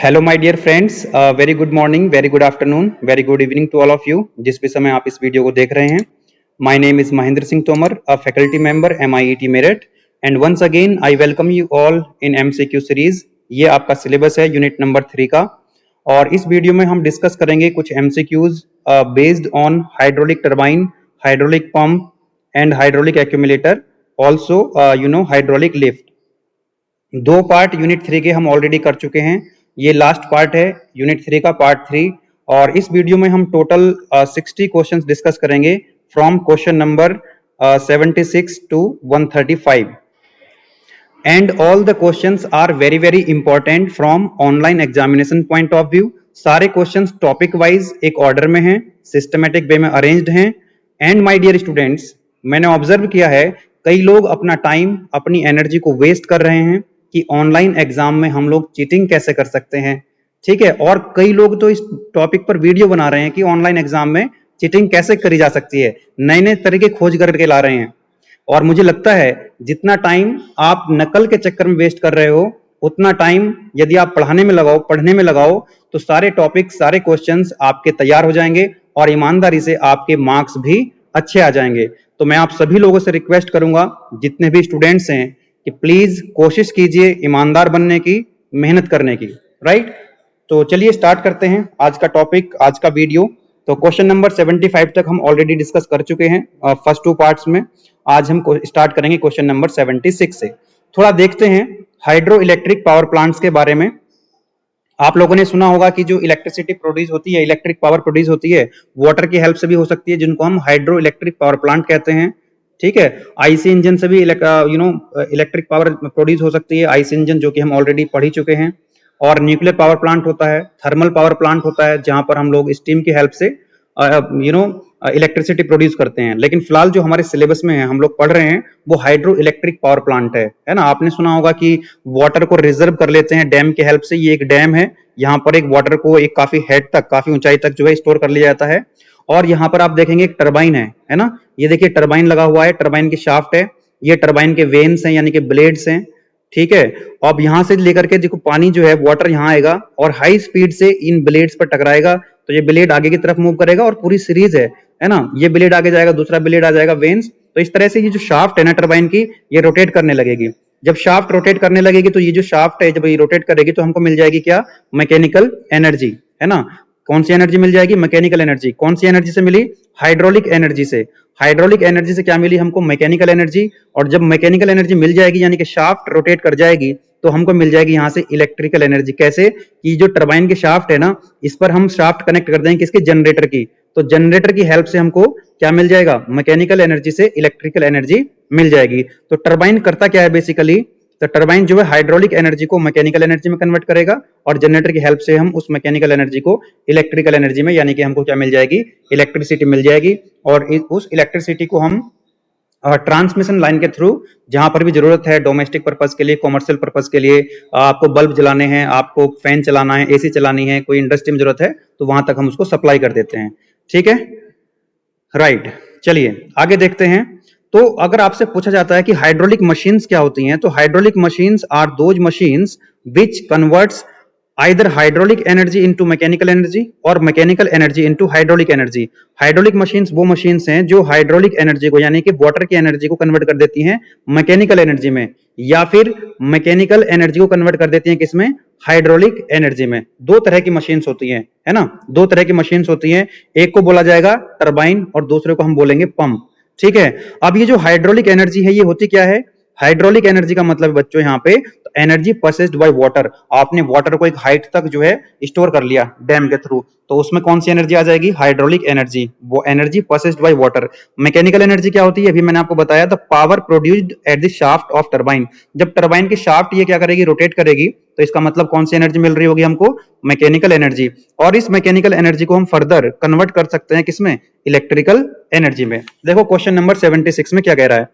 Hello my dear friends, very good morning, very good afternoon, very good evening to all of you जिस भी समय आप इस video को देख रहे हैं। My name is Mahendra Singh Tomar, a faculty member MIET Meerut, and once again I welcome you all in MCQ series. ये आपका सिलेबस है यूनिट नंबर 3 का, और इस वीडियो में हम डिस्कस करेंगे कुछ MCQs based on hydraulic turbine, hydraulic pump and hydraulic accumulator, also hydraulic lift. दो पार्ट यूनिट 3 के हम ऑलरेडी कर चुके हैं। ये लास्ट पार्ट है यूनिट 3 का, पार्ट 3। और इस वीडियो में हम टोटल 60 क्वेश्चंस डिस्कस करेंगे from question number 76 to 135, and all the questions are very very important from online examination point of view. सारे क्वेश्चंस टॉपिक वाइज एक ऑर्डर में हैं, सिस्टमेटिक वे में अरेंज्ड हैं। एंड माय डियर स्टूडेंट्स, मैंने observe किया है कई लोग अपना टाइम, अपनी एनर्जी को वेस्ट कर रहे हैं कि ऑनलाइन एग्जाम में हम लोग चीटिंग कैसे कर सकते हैं। ठीक है, और कई लोग तो इस टॉपिक पर वीडियो बना रहे हैं कि ऑनलाइन एग्जाम में चीटिंग कैसे करी जा सकती है, नए नए तरीके खोज करके ला रहे हैं। और मुझे लगता है जितना टाइम आप नकल के चक्कर में वेस्ट कर रहे हो, उतना टाइम यदि आप पढ़ने में लगाओ तो सारे टॉपिक, सारे क्वेश्चंस आपके तैयार हो जाएंगे और ईमानदारी से आपके मार्क्स भी अच्छे आ जाएंगे। तो मैं आप सभी लोगों से रिक्वेस्ट करूंगा, जितने भी स्टूडेंट्स हैं, कि प्लीज कोशिश कीजिए ईमानदार बनने की, मेहनत करने की। राइट, तो चलिए स्टार्ट करते हैं आज का टॉपिक, आज का वीडियो। तो क्वेश्चन नंबर 75 तक हम ऑलरेडी डिस्कस कर चुके हैं फर्स्ट 2 पार्ट्स में। आज हम स्टार्ट करेंगे क्वेश्चन नंबर 76 से। थोड़ा देखते हैं हाइड्रो इलेक्ट्रिक पावर प्लांट्स के बारे में। आप लोगों ने सुना होगा कि जो इलेक्ट्रिसिटी प्रोड्यूस होती है, इलेक्ट्रिक पावर प्रोड्यूस होती है, वाटर की हेल्प से भी हो सकती है, जिनको हम हाइड्रो इलेक्ट्रिक पावर प्लांट कहते हैं। ठीक है, आईसी इंजन से भी इलेक्ट्रिक पावर प्रोड्यूस हो सकती है, आईसी इंजन जो कि हम ऑलरेडी पढ़ ही चुके हैं। और न्यूक्लियर पावर प्लांट होता है, थर्मल पावर प्लांट होता है, जहां पर हम लोग स्टीम की हेल्प से इलेक्ट्रिसिटी प्रोड्यूस करते हैं। लेकिन फिलहाल जो हमारे सिलेबस में है, हम लोग पढ़ रहे हैं, वो हाइड्रो इलेक्ट्रिक पावर प्लांट है ना। आपने सुना होगा कि वाटर को रिजर्व कर लेते हैं डैम की हेल्प से। ये एक डैम है, यहाँ पर एक वाटर को एक काफी हेड तक, काफी ऊंचाई तक जो है स्टोर कर लिया जाता है। और यहाँ पर आप देखेंगे एक टरबाइन है ना। ये देखिए टरबाइन लगा हुआ है, टरबाइन की शाफ्ट है, ये टरबाइन के वेन्स हैं यानी कि ब्लेड्स हैं। ठीक है, अब यहां से लेकर के देखो पानी जो है, वाटर यहाँ आएगा और हाई स्पीड से इन ब्लेड्स पर टकराएगा, तो ये ब्लेड आगे की तरफ मूव करेगा और पूरी सीरीज है ना। ये ब्लेड आगे जाएगा, दूसरा ब्लेड आ जाएगा, वेन्स। तो इस तरह से ये जो शाफ्ट है ना टरबाइन की, ये रोटेट करने लगेगी। जब शाफ्ट रोटेट करने लगेगी तो ये जो शाफ्ट है, जब ये रोटेट करेगी तो हमको मिल जाएगी क्या? मैकेनिकल एनर्जी, है ना। कौन सी एनर्जी मिल जाएगी? Mechanical energy. कौन सी एनर्जी से मिली? हाइड्रोलिक एनर्जी से। हाइड्रोलिक एनर्जी से क्या मिली हमको? Mechanical energy. और जब मैकेनिकल एनर्जी मिल जाएगी यानी कि शाफ्ट रोटेट कर जाएगी, तो हमको मिल जाएगी यहां से इलेक्ट्रिकल एनर्जी। कैसे? कि जो टरबाइन की शाफ्ट है ना, इस पर हम शाफ्ट कनेक्ट कर देंगे किसके? जनरेटर की। तो जनरेटर की हेल्प से हमको क्या मिल जाएगा? मैकेनिकल एनर्जी से इलेक्ट्रिकल एनर्जी मिल जाएगी। तो टरबाइन करता क्या है बेसिकली? तो टरबाइन जो है हाइड्रोलिक एनर्जी को मैकेनिकल एनर्जी में कन्वर्ट करेगा, और जनरेटर की हेल्प से हम उस मैकेनिकल एनर्जी को इलेक्ट्रिकल एनर्जी में, यानी कि हमको क्या मिल जाएगी? इलेक्ट्रिसिटी मिल जाएगी। और उस इलेक्ट्रिसिटी को हम ट्रांसमिशन लाइन के थ्रू, जहां पर भी जरूरत है, डोमेस्टिक पर्पस के लिए, कॉमर्शियल पर्पस के लिए, आपको बल्ब जलाने हैं, आपको फैन चलाना है, एसी चलानी है, कोई इंडस्ट्री में जरूरत है, तो वहां तक हम उसको सप्लाई कर देते हैं। ठीक है, राइट। चलिए आगे देखते हैं। तो अगर आपसे पूछा जाता है कि हाइड्रोलिक मशीन्स क्या होती हैं, तो hydraulic machines are those machines which converts either hydraulic energy into mechanical energy और mechanical energy into hydraulic energy. Hydraulic machines वो मशीन्स हैं जो हाइड्रोलिक एनर्जी को, यानी कि वाटर की एनर्जी को कन्वर्ट कर देती हैं मैकेनिकल एनर्जी में, या फिर मैकेनिकल एनर्जी को कन्वर्ट कर देती हैं किसमें? हाइड्रोलिक एनर्जी में। दो तरह की मशीन्स होती हैं, है ना। दो तरह की मशीन्स होती हैं, एक को बोला जाएगा टरबाइन और दूसरे को हम बोलेंगे पंप। ठीक है, अब ये जो हाइड्रोलिक एनर्जी है, ये होती क्या है? हाइड्रोलिक एनर्जी का मतलब है बच्चों यहाँ पे एनर्जी पसेस्ड बाय वाटर। आपने वाटर को एक हाइट तक जो है स्टोर कर लिया डैम के थ्रू, तो उसमें कौन सी एनर्जी आ जाएगी? Hydraulic energy. वो energy possessed by water. Mechanical energy क्या होती है? अभी मैंने आपको बताया था, power produced at the shaft of turbine. जब टरबाइन की शाफ्ट ये क्या करेगी? रोटेट करेगी, तो इसका मतलब कौन सी एनर्जी मिल रही होगी हमको? Mechanical energy. और इस मैकेनिकल एनर्जी को हम फर्दर कन्वर्ट कर सकते हैं किसमें? इलेक्ट्रिकल एनर्जी में। देखो क्वेश्चन नंबर 76 में क्या कह रहा है?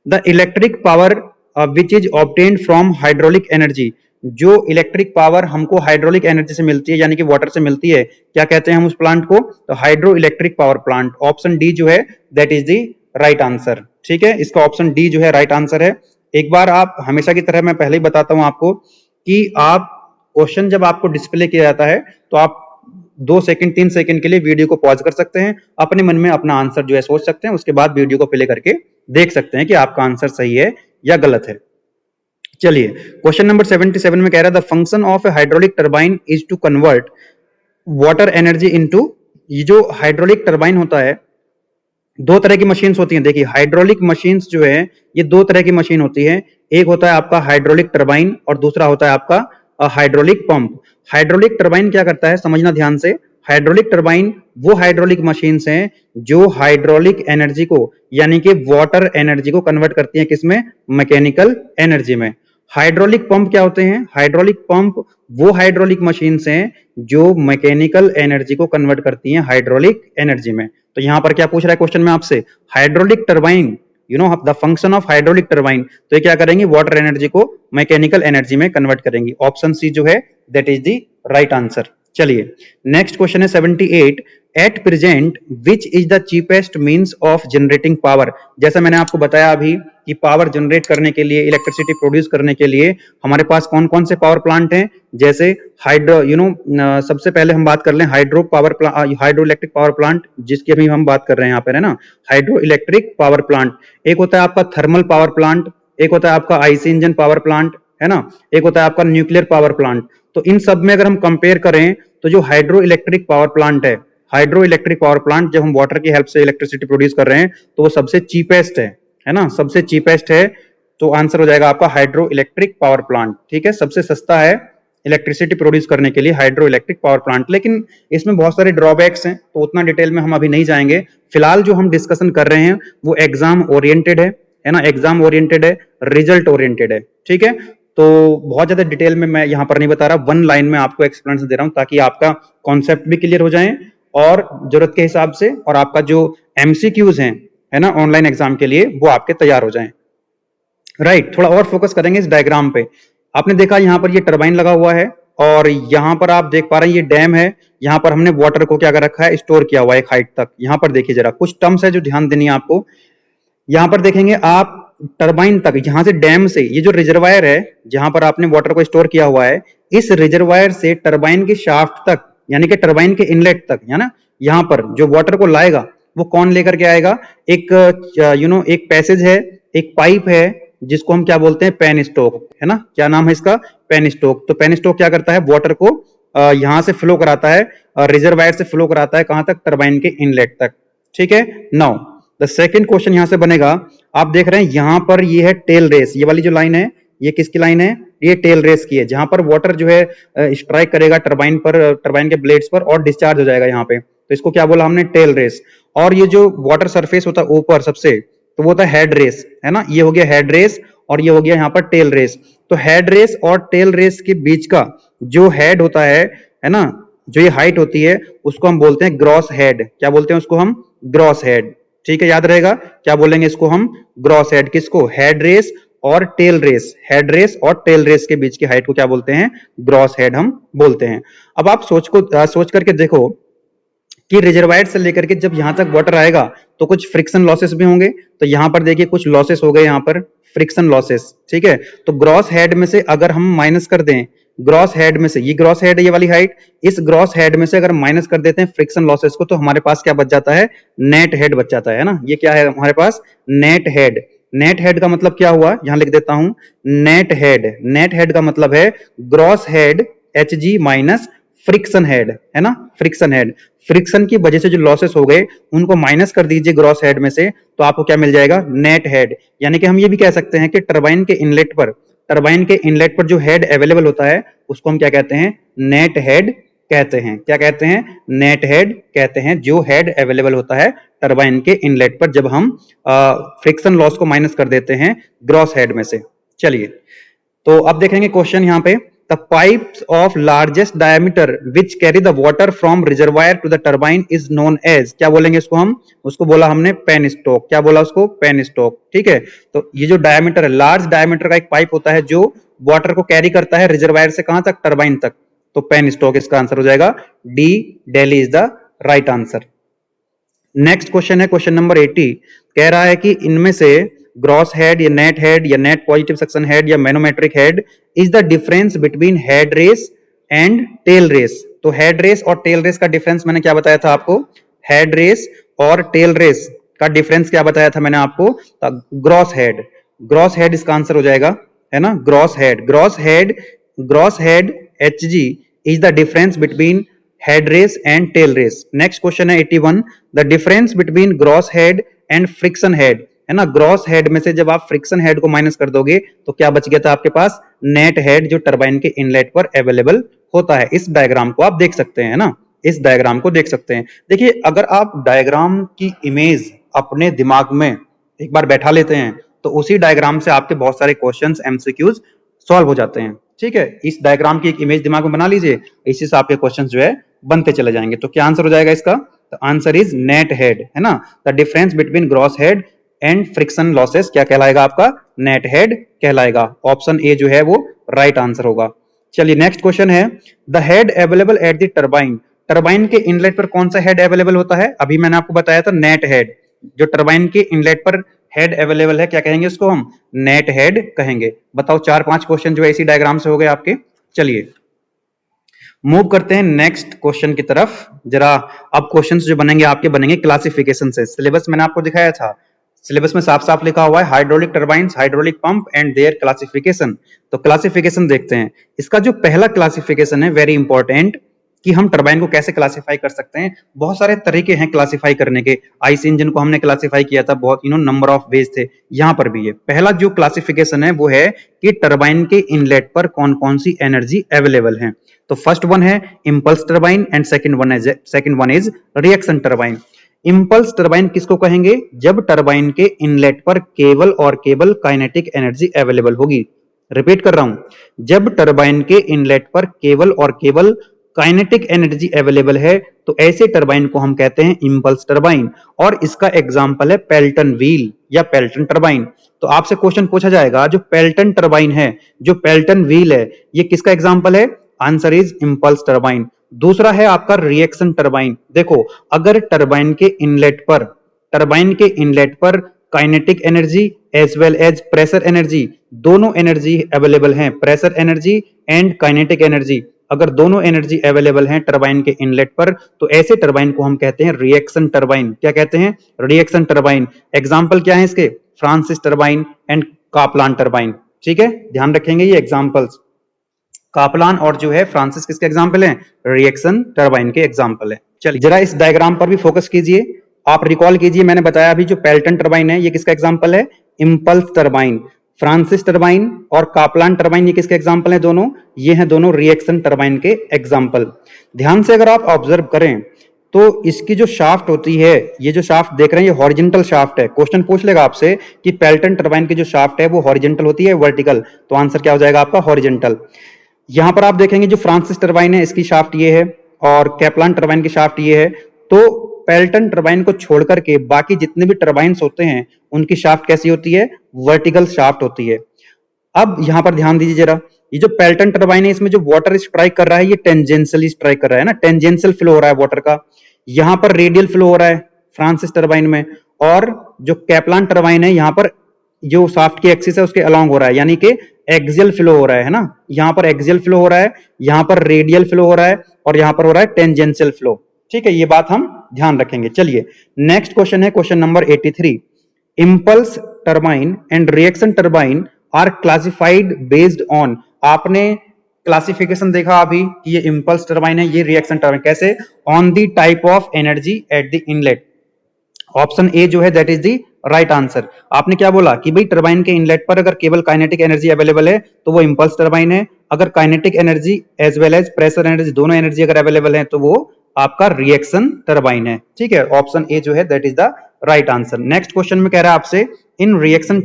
The electric power which is obtained from hydraulic energy. जो इलेक्ट्रिक पावर हमको हाइड्रोलिक एनर्जी से मिलती है, यानी कि वाटर से मिलती है, क्या कहते हैं हम उस प्लांट को? तो hydro electric power plant. Option D जो है that is the right answer. ठीक है, इसका ऑप्शन डी जो है राइट आंसर है। एक बार आप, हमेशा की तरह मैं पहले ही बताता हूं आपको कि आप क्वेश्चन जब आपको डिस्प्ले किया जाता है तो आप 2 सेकंड 3 सेकंड के लिए वीडियो को पॉज कर सकते हैं, अपने मन में अपना आंसर जो है सोच सकते हैं, उसके बाद वीडियो को प्ले करके देख सकते हैं कि आपका आंसर सही है या गलत है। चलिए क्वेश्चन नंबर 77 में कह रहा है the function of a hydraulic turbine is to convert water energy into, ये जो हाइड्रोलिक टरबाइन होता है, दो तरह की मशीन्स होती हैं। देखिए हाइड्रोलिक मशीन्स जो है ये दो तरह की मशीन होती है, एक होता है आपका हाइड्रोलिक टरबाइन और दूसरा होता है आपका हाइड्रोलिक पंप। हाइड्रोलिक टरबाइन क्या करता है, समझना ध्यान से, हाइड्रोलिक टरबाइन वो हाइड्रोलिक मशीन्स हैं जो हाइड्रोलिक एनर्जी को यानी कि वाटर एनर्जी को कन्वर्ट करती हैं किसमें, मैकेनिकल एनर्जी में। हाइड्रोलिक पंप क्या होते हैं, हाइड्रोलिक पंप वो हाइड्रोलिक मशीन्स हैं जो मैकेनिकल एनर्जी को कन्वर्ट करती हैं हाइड्रोलिक एनर्जी में। तो यहां पर क्या पूछ रहा है क्वेश्चन में आपसे, hydraulic turbine, you know the function of hydraulic turbine, तो ये क्या करेंगे, वाटर एनर्जी को मैकेनिकल एनर्जी में कन्वर्ट करेंगी। ऑप्शन सी जो है that is the right answer. चलिए नेक्स्ट क्वेश्चन है 78, at present which is the cheapest means of generating power. जैसा मैंने आपको बताया अभी कि पावर जनरेट करने के लिए, इलेक्ट्रिसिटी प्रोड्यूस करने के लिए हमारे पास कौन कौन से पावर प्लांट हैं, जैसे हाइड्रो, सबसे पहले हम बात कर लें हाइड्रो इलेक्ट्रिक पावर प्लांट, जिसकी अभी हम बात कर रहे हैं यहाँ पर, है ना, हाइड्रो इलेक्ट्रिक पावर प्लांट। एक होता है आपका थर्मल पावर प्लांट, एक होता है आपका आईसी इंजन पावर प्लांट, है ना, एक होता है आपका न्यूक्लियर पावर प्लांट। तो इन सब में अगर हम कंपेयर करें तो जो हाइड्रो इलेक्ट्रिक पावर प्लांट है, हाइड्रो इलेक्ट्रिक पावर प्लांट, जब हम वाटर की हेल्प से इलेक्ट्रिसिटी प्रोड्यूस कर रहे हैं तो वो सबसे चीपेस्ट है ना, सबसे चीपेस्ट है। तो आंसर हो जाएगा आपका हाइड्रो इलेक्ट्रिक पावर प्लांट। ठीक है, सबसे सस्ता है इलेक्ट्रिसिटी प्रोड्यूस करने के लिए हाइड्रो इलेक्ट्रिक पावर प्लांट। लेकिन इसमें बहुत सारे ड्रॉबैक्स हैं, तो उतना डिटेल में हम अभी नहीं जाएंगे। फिलहाल जो हम डिस्कशन कर रहे हैं वो एग्जाम ओरिएंटेड है ना, एग्जाम ओरिएंटेड है, रिजल्ट ओरिएंटेड है। ठीक है, तो बहुत ज्यादा डिटेल में मैं यहां पर नहीं बता रहा, वन लाइन में आपको एक्सप्लेनेशन दे रहा हूं ताकि आपका कॉन्सेप्ट भी क्लियर हो जाए और जरूरत के हिसाब से, और आपका जो एमसीक्यूज हैं, है ना, ऑनलाइन एग्जाम के लिए, वो आपके तैयार हो जाएं। राइट, थोड़ा और फोकस करेंगे इस डायग्राम पे। आपने देखा यहाँ पर ये टरबाइन लगा हुआ है और यहाँ पर आप देख पा रहे हैं ये डैम है। यहाँ पर हमने वाटर को क्या कर रखा है, स्टोर किया हुआ है एक हाइट तक। यहाँ पर देखिए जरा कुछ टर्म्स है जो ध्यान देनी है आपको। यहाँ पर देखेंगे आप टरबाइन तक, यहां से डैम से ये जो रिजर्वायर है जहां पर आपने वाटर को स्टोर किया हुआ है, इस रिजर्वायर से टरबाइन के शाफ्ट तक यानी कि टरबाइन के इनलेट तक, है ना, यहाँ पर जो वाटर को लाएगा वो कौन लेकर के आएगा, एक एक पैसेज है, एक पाइप है जिसको हम क्या बोलते हैं, पेन स्टोक, है ना, क्या नाम है इसका, पेन स्टोक। तो पेन स्टोक क्या करता है, वाटर को यहां से फ्लो कराता है, रिजर्वायर से फ्लो कराता है कहां तक, टरबाइन के इनलेट तक। ठीक है, नाउ द सेकंड क्वेश्चन यहां से बनेगा, आप देख रहे हैं यहां पर ये है टेल रेस, ये वाली जो लाइन है ये किसकी लाइन है, ये टेल रेस की है, जहां पर वाटर जो है स्ट्राइक करेगा टरबाइन पर, टरबाइन के ब्लेड्स पर और डिस्चार्ज हो जाएगा यहाँ पे, तो इसको क्या बोला हमने, टेल रेस। और ये जो वाटर सरफेस होता है ऊपर सबसे, तो वो होता है हेड रेस, है ना, ये हो गया हेड रेस और ये हो गया यहाँ पर टेल रेस। तो हेड रेस और टेल रेस के बीच का जो हेड होता है ना, जो ये हाइट होती है उसको हम बोलते हैं ग्रॉस हेड। क्या बोलते हैं उसको हम, ग्रॉस हेड। ठीक है, याद रहेगा, क्या बोलेंगे इसको हम, ग्रॉस हेड। किसको, हेड रेस और टेल रेस, हेड रेस और टेल रेस के बीच की हाइट को क्या बोलते हैं, ग्रॉस हेड हम बोलते हैं। अब आप सोच करके देखो कि रिजर्वायर से लेकर के जब यहां तक वाटर आएगा तो कुछ फ्रिक्शन लॉसेस भी होंगे, तो यहां पर देखिए कुछ लॉसेस हो गए, यहाँ पर फ्रिक्शन लॉसेस। ठीक है, तो ग्रॉस हेड में से अगर हम माइनस कर दें, ग्रॉस हेड में से, ये ग्रॉस हेड है ये वाली हाइट, इस ग्रॉस हेड में से अगर माइनस कर देते हैं फ्रिक्शन लॉसेस को, तो हमारे पास क्या बच जाता है, नेट हेड बच जाता है ना। ये क्या है हमारे पास, नेट हेड। नेट हेड का मतलब क्या हुआ, यहां लिख देता हूं, नेट हेड। नेट हेड का मतलब है gross head Hg minus friction head, है ना, फ्रिक्शन हेड। फ्रिक्शन की वजह से जो लॉसेस हो गए उनको माइनस कर दीजिए ग्रॉस हेड में से, तो आपको क्या मिल जाएगा, नेट हेड। यानी कि हम ये भी कह सकते हैं कि टरबाइन के इनलेट पर जो हेड अवेलेबल होता है उसको हम क्या कहते हैं, नेट हेड कहते हैं। क्या कहते हैं, नेट हेड कहते हैं, जो हेड अवेलेबल होता है टरबाइन के इनलेट पर जब हम फ्रिक्शन लॉस को माइनस कर देते हैं ग्रॉस हेड में से। चलिए, तो अब देखेंगे क्वेश्चन यहाँ पे, the pipes of largest diameter which carry the water from reservoir to the turbine is known as, क्या बोलेंगे इसको हम, उसको बोला हमने पेन स्टोक। क्या बोला उसको, पेन स्टोक। ठीक है, तो ये जो डायमीटर है, लार्ज डायमीटर का एक पाइप होता है जो वाटर को कैरी करता है रिजर्वायर से कहां तक, टरबाइन तक, तो पेन स्टोक इसका आंसर हो जाएगा, D, Delhi is the right answer. Next question है क्वेश्चन नंबर 80, कह रहा है कि इनमें से ग्रॉस हेड या नेट पॉजिटिव सक्शन हेड या manometric head is the difference between head race and tail race. तो हेड रेस और टेल रेस का डिफरेंस मैंने क्या बताया था आपको? हेड रेस और टेल रेस का डिफरेंस क्या बताया था मैंने आपको? Gross head. ग्रॉस हेड इसका आंसर हो जाएगा, है ना? Gross head, gross head Hg is the difference between head race and tail race. Next question है 81, the difference between gross head and friction head, है ना? ग्रॉस हेड में से जब आप फ्रिक्शन हेड को माइनस कर दोगे तो क्या बच गया था आपके पास? नेट हेड, जो टरबाइन के इनलेट पर अवेलेबल होता है। इस डायग्राम को आप देख सकते हैं ना, इस डायग्राम को देख सकते हैं। देखिए, अगर आप डायग्राम की इमेज अपने दिमाग में एक बार बैठा लेते हैं तो उसी डायग्राम से आपके बहुत सारे क्वेश्चंस एमसीक्यूज सॉल्व हो जाते हैं। ठीक है, इस डायग्राम की एक इमेज दिमाग में बना लीजिए, इसी से आपके क्वेश्चंस जो है बनते चले जाएंगे। तो क्या आंसर हो जाएगा इसका? तो आंसर इज नेट हेड, है ना? The difference between gross head and friction losses क्या कहलाएगा आपका? नेट हेड कहलाएगा। ऑप्शन ए जो है वो राइट आंसर होगा। चलिए नेक्स्ट क्वेश्चन है, the head available at the turbine, turbine के इनलेट पर कौन सा हेड अवेलेबल होता है? अभी मैंने आपको बताया था नेट हेड। जो टरबाइन के इनलेट पर हेड अवेलेबल है क्या कहेंगे उसको? हम नेट हेड कहेंगे। बताओ, 4-5 क्वेश्चन जो है इसी डायग्राम से हो गए आपके। चलिए मूव करते हैं नेक्स्ट क्वेश्चन की तरफ। जरा अब क्वेश्चंस जो बनेंगे आपके बनेंगे क्लासिफिकेशन से। सिलेबस मैंने आपको दिखाया था, सिलेबस में साफ साफ लिखा हुआ है hydraulic turbines, hydraulic pump and there classification. तो क्लासिफिकेशन देखते हैं। इसका जो पहला क्लासिफिकेशन है वेरी इंपॉर्टेंट, कि हम टरबाइन को कैसे क्लासिफाई कर सकते हैं। बहुत सारे तरीके हैं क्लासिफाई करने के। आईसी इंजन को हमने क्लासिफाई किया था, बहुत नंबर ऑफ वेज थे। यहां पर भी है पहला जो क्लासिफिकेशन है वो है कि टरबाइन के इनलेट पर कौन कौन सी एनर्जी अवेलेबल है। तो फर्स्ट वन है impulse turbine and second one is reaction turbine. Impulse turbine किसको कहेंगे? जब टरबाइन के इनलेट पर केवल और केवल काइनेटिक एनर्जी अवेलेबल होगी। रिपीट कर रहा हूं, जब टरबाइन के इनलेट पर केवल और केवल काइनेटिक एनर्जी अवेलेबल है तो ऐसे टरबाइन को हम कहते हैं इंपल्स टरबाइन। और इसका एग्जांपल है पेल्टन व्हील या पेल्टन टरबाइन। तो आपसे क्वेश्चन पूछा जाएगा, जो पेल्टन टरबाइन है, जो पेल्टन व्हील है, ये किसका एग्जांपल है? Answer is impulse turbine. दूसरा है आपका रिएक्शन टरबाइन। देखो, अगर टरबाइन के इनलेट पर kinetic energy as well as pressure energy, दोनों एनर्जी अवेलेबल हैं, pressure energy and kinetic energy, अगर दोनों एनर्जी अवेलेबल हैं टरबाइन के इनलेट पर तो ऐसे टरबाइन को हम कहते हैं रिएक्शन टरबाइन। क्या कहते हैं? Reaction turbine. एग्जांपल क्या है इसके? Francis turbine and Kaplan turbine. ठीक है, ध्यान रखेंगे ये एग्जांपल्स। कापलान और जो है फ्रांसिस किसके एग्जांपल हैं? रिएक्शन टरबाइन के एग्जांपल है। चलिए जरा इस डायग्राम पर भी फोकस कीजिए। आप रिकॉल कीजिए, मैंने बताया अभी जो पेल्टन टरबाइन है ये किसका एग्जांपल है? Impulse turbine. फ्रांसिस टरबाइन और कापलान टरबाइन ये किसके एग्जांपल हैं? दोनों ये हैं दोनों रिएक्शन टरबाइन के एग्जांपल। ध्यान से अगर आप ऑब्जर्व करें तो इसकी जो शाफ्ट होती है, ये जो शाफ्ट देख रहे हैं ये हॉरिजॉन्टल शाफ्ट है। क्वेश्चन पूछ लेगा आपसे कि पेल्टन टरबाइन की जो शाफ्ट है वो हॉरिजॉन्टल होती है वर्टिकल, तो आंसर क्या हो जाएगा आपका? हॉरिजॉन्टल। यहां पर आप देखेंगे जो फ्रांसिस टरबाइन है इसकी शाफ्ट ये है और कैपलान टरबाइन की शाफ्ट ये है। तो पेल्टन टरबाइन को छोड़कर के बाकी जितने भी टरबाइंस होते हैं उनकी शाफ्ट कैसी होती है? वर्टिकल शाफ्ट होती है। अब यहां पर ध्यान दीजिए जरा, ये जो पेल्टन टरबाइन है इसमें जो वाटर स्ट्राइक कर रहा है ये टेंजेंशियली स्ट्राइक कर रहा है ना, टेंजेंशियल फ्लो हो रहा है वाटर का। यहां पर रेडियल फ्लो हो रहा है फ्रांसिस टरबाइन में, और जो कैपलान टरबाइन है यहां पर जो शाफ्ट की एक्सिस है उसके अलोंग हो रहा है, यानी कि एक्सियल फ्लो हो रहा है ना। यहां पर एक्सियल फ्लो हो रहा है, यहां पर रेडियल फ्लो हो रहा है और यहां पर हो रहा है टेंजेंशियल फ्लो। ठीक है, ये बात हम ध्यान रखेंगे। चलिए नेक्स्ट क्वेश्चन है question number 83। Impulse turbine and reaction turbine are classified based on. आपने क्लासिफिकेशन देखा अभी कि ये इंपल्स टरबाइन है, ये रिएक्शन टरबाइन। कैसे? On the type of energy at the inlet. Option A जो है that is the right answer. आपने क्या बोला कि भाई टरबाइन के इनलेट पर अगर केवल काइनेटिक एनर्जी अवेलेबल है तो वो इंपल्स टरबाइन है, अगर kinetic energy as well as pressure energy दोनों एनर्जी अगर अवेलेबल है तो वो आपका रिएक्शन टरबाइन है। ठीक है, ऑप्शन ए जो है that is the right answer. Next question में कह रहा है आपसे इन रिएक्शन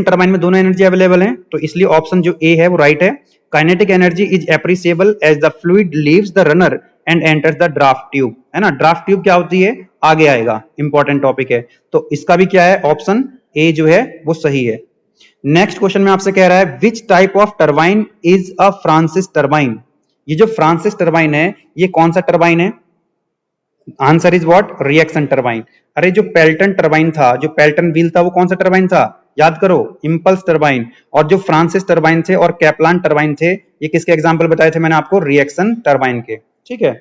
टरबाइन में दोनों एनर्जी अवेलेबल है तो इसलिए ऑप्शन जो ए है वो राइट है। Kinetic energy is appreciable as the fluid leaves the runner and enters the draft tube, है ना। ड्राफ्ट ट्यूब क्या होती है? आगे आएगा, इंपॉर्टेंट टॉपिक है। तो इसका भी क्या है? ऑप्शन ए जो है वो सही है। नेक्स्ट क्वेश्चन में आपसे कह रहा है विच type of turbine is a Francis turbine. ये जो फ्रांसिस टरबाइन है ये कौन सा टरबाइन है? Answer is what? Reaction turbine. अरे जो पेल्टन टरबाइन था, जो पेल्टन व्हील था वो कौन सा टरबाइन था? याद करो, इंपल्स टरबाइन। और जो फ्रांसिस टरबाइन थे और कैप्लान टरबाइन थे, ये किसके एग्जाम्पल बताए थे मैंने आपको? रिएक्शन टरबाइन के। ठीक है,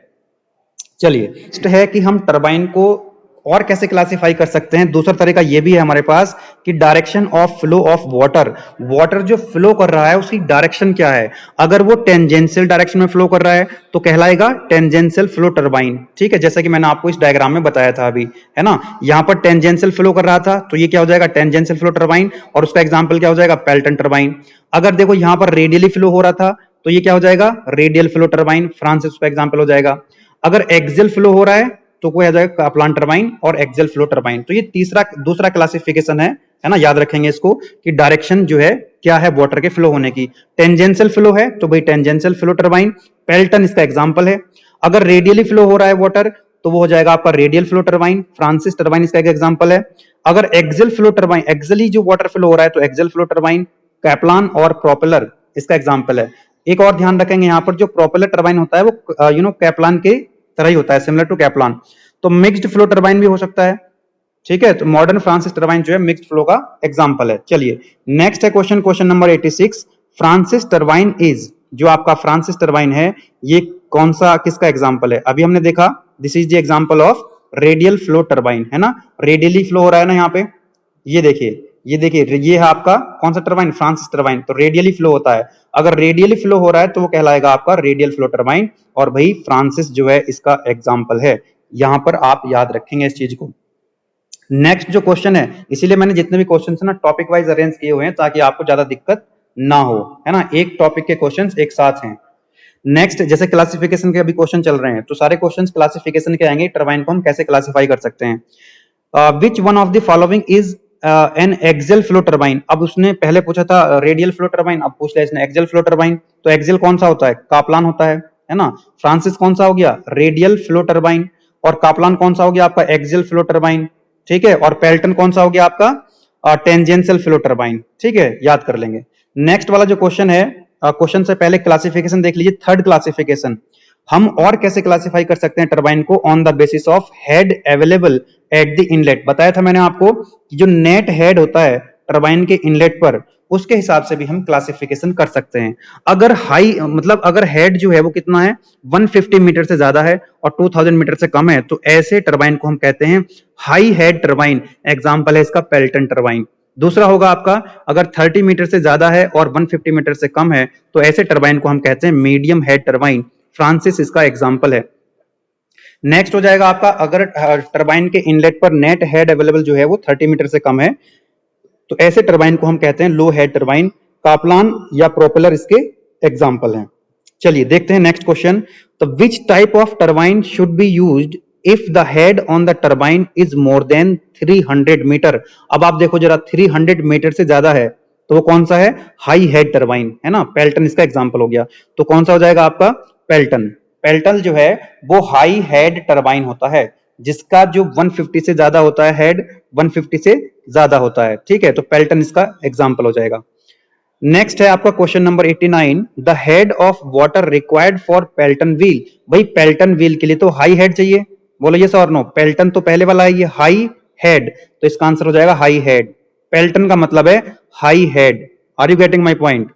चलिए नेक्स्ट है कि हम टरबाइन को और कैसे क्लासिफाई कर सकते हैं। दूसरा तरीका ये भी है हमारे पास कि direction of flow of water, water जो फ्लो कर रहा है उसकी डायरेक्शन क्या है। अगर वो टेंजेंशियल डायरेक्शन में फ्लो कर रहा है तो कहलाएगा टेंजेंशियल फ्लो टरबाइन। ठीक है, जैसा कि मैंने आपको इस डायग्राम में बताया था अभी, है ना, यहां पर टेंजेंशियल फ्लो कर रहा था तो ये क्या हो जाएगा? Tangential flow turbine. और उसका एग्जाम्पल क्या हो जाएगा? Pelton turbine. अगर देखो यहां पर रेडियली फ्लो हो रहा था तो ये क्या हो जाएगा? रेडियल फ्लो टरबाइन, फ्रांसिस उसका एग्जाम्पल हो जाएगा। अगर एक्सियल फ्लो हो रहा है तो कोई आ जाएगा कैप्लान टरबाइन और एक्सियल फ्लो टरबाइन। तो ये दूसरा क्लासिफिकेशन है ना, याद रखेंगे इसको कि डायरेक्शन जो है क्या है वाटर के फ्लो होने की। टेंजेंशियल फ्लो है तो भाई टेंजेंशियल फ्लो टरबाइन, पेल्टन इसका एग्जांपल है। अगर रेडियली फ्लो हो रहा है वाटर तो वो हो जाएगा आपका radial flow turbine, Francis turbine इसका एक एग्जांपल है। अगर एक्सियल फ्लो टरबाइन, एक्सियली जो वाटर फ्लो हो रहा है तो एक्सियल फ्लो टरबाइन, कैप्लान और प्रोपेलर इसका एग्जांपल है। एक और ध्यान रखेंगे यहाँ पर, जो प्रोपेलर टरबाइन होता है वो कैप्लान के तरह ही होता है, सिमिलर टू कैप्लान। तो मिक्स्ड फ्लो टरबाइन भी हो सकता है। ठीक है, तो मॉडर्न फ्रांसिस टरबाइन जो है मिक्स्ड फ्लो का एग्जांपल है। चलिए नेक्स्ट है question number 86। Francis turbine is, जो आपका फ्रांसिस टरबाइन है ये कौन सा, किसका एग्जांपल है? अभी हमने देखा this is the example of radial flow turbine, है ना, रेडियली फ्लो हो रहा है ना यहाँ पे। ये देखिए ये है आपका कौन सा टरबाइन? Francis turbine. तो रेडियली फ्लो होता है, अगर रेडियली फ्लो हो रहा है तो वो कहलाएगा आपका रेडियल फ्लो टरबाइन। और भाई फ्रांसिस जो है इसका एग्जांपल है, यहां पर आप याद रखेंगे इस चीज को। नेक्स्ट जो क्वेश्चन है, इसीलिए मैंने जितने भी क्वेश्चन ना टॉपिक वाइज अरेंज किए हुए हैं ताकि आपको ज्यादा दिक्कत ना हो, है ना, एक टॉपिक के क्वेश्चन एक साथ हैं। नेक्स्ट जैसे क्लासिफिकेशन के अभी क्वेश्चन चल रहे हैं तो सारे क्वेश्चन क्लासिफिकेशन के आएंगे, टरबाइन को हम कैसे क्लासिफाई कर सकते हैं। Which one of the following is an axial flow turbine. अब उसने पहले पूछा था रेडियल फ्लो टरबाइन, अब पूछ लिया इसने एक्सियल फ्लो टरबाइन। तो एक्सियल कौन सा होता है? काप्लान होता है ना। फ्रांसिस कौन सा हो गया? Radial flow turbine. और काप्लान कौन सा हो गया आपका? Axial flow turbine. ठीक है, और पेल्टन कौन सा हो गया आपका? Tangential flow turbine. ठीक है, याद कर लेंगे। नेक्स्ट वाला जो क्वेश्चन है, क्वेश्चन से पहले क्लासिफिकेशन देख लीजिए, थर्ड क्लासिफिकेशन, हम और कैसे क्लासिफाई कर सकते हैं टरबाइन को? On the basis of head available at the inlet. बताया था मैंने आपको कि जो नेट हेड होता है टरबाइन के इनलेट पर, उसके हिसाब से भी हम क्लासिफिकेशन कर सकते हैं। अगर हाई मतलब अगर हेड जो है वो कितना है? 150 मीटर से ज्यादा है और 2000 मीटर से कम है तो ऐसे टरबाइन को हम कहते हैं हाई हेड टरबाइन। एग्जांपल है इसका पेल्टन टरबाइन। दूसरा होगा आपका, अगर 30 मीटर से ज्यादा है और 150 मीटर से कम है तो ऐसे टरबाइन को हम कहते हैं मीडियम हेड टरबाइन। फ्रांसिस इसका एग्जांपल है। नेक्स्ट हो जाएगा आपका, अगर टरबाइन के इनलेट पर नेट हेड अवेलेबल जो है वो 30 मीटर से कम है तो ऐसे टरबाइन को हम कहते हैं लो हेड टरबाइन। काप्लान या प्रोपेलर इसके एग्जांपल हैं। चलिए देखते हैं नेक्स्ट क्वेश्चन। तो which type of turbine should be used if the head on the turbine is more than 300 metre. अब आप देखो जरा, 300 मीटर से ज्यादा है तो वो कौन सा है? हाई हेड टरबाइन, है ना। पेल्टन इसका एग्जांपल हो गया। तो कौन सा हो जाएगा आपका? पेल्टन। पेल्टन जो है वो हाई हेड टरबाइन होता है जिसका जो 150 से ज्यादा होता है, हेड 150 से ज्यादा होता है। ठीक है, तो पेल्टन इसका एग्जांपल हो जाएगा। नेक्स्ट है आपका question number 89। The head of water required for Pelton wheel. भाई पेल्टन व्हील के लिए तो हाई हेड चाहिए, बोलो यस और नो। पेल्टन तो पहले वाला है, ये हाई हेड, तो इसका आंसर हो जाएगा हाई हेड। पेल्टन का मतलब है high head. Are you getting my point?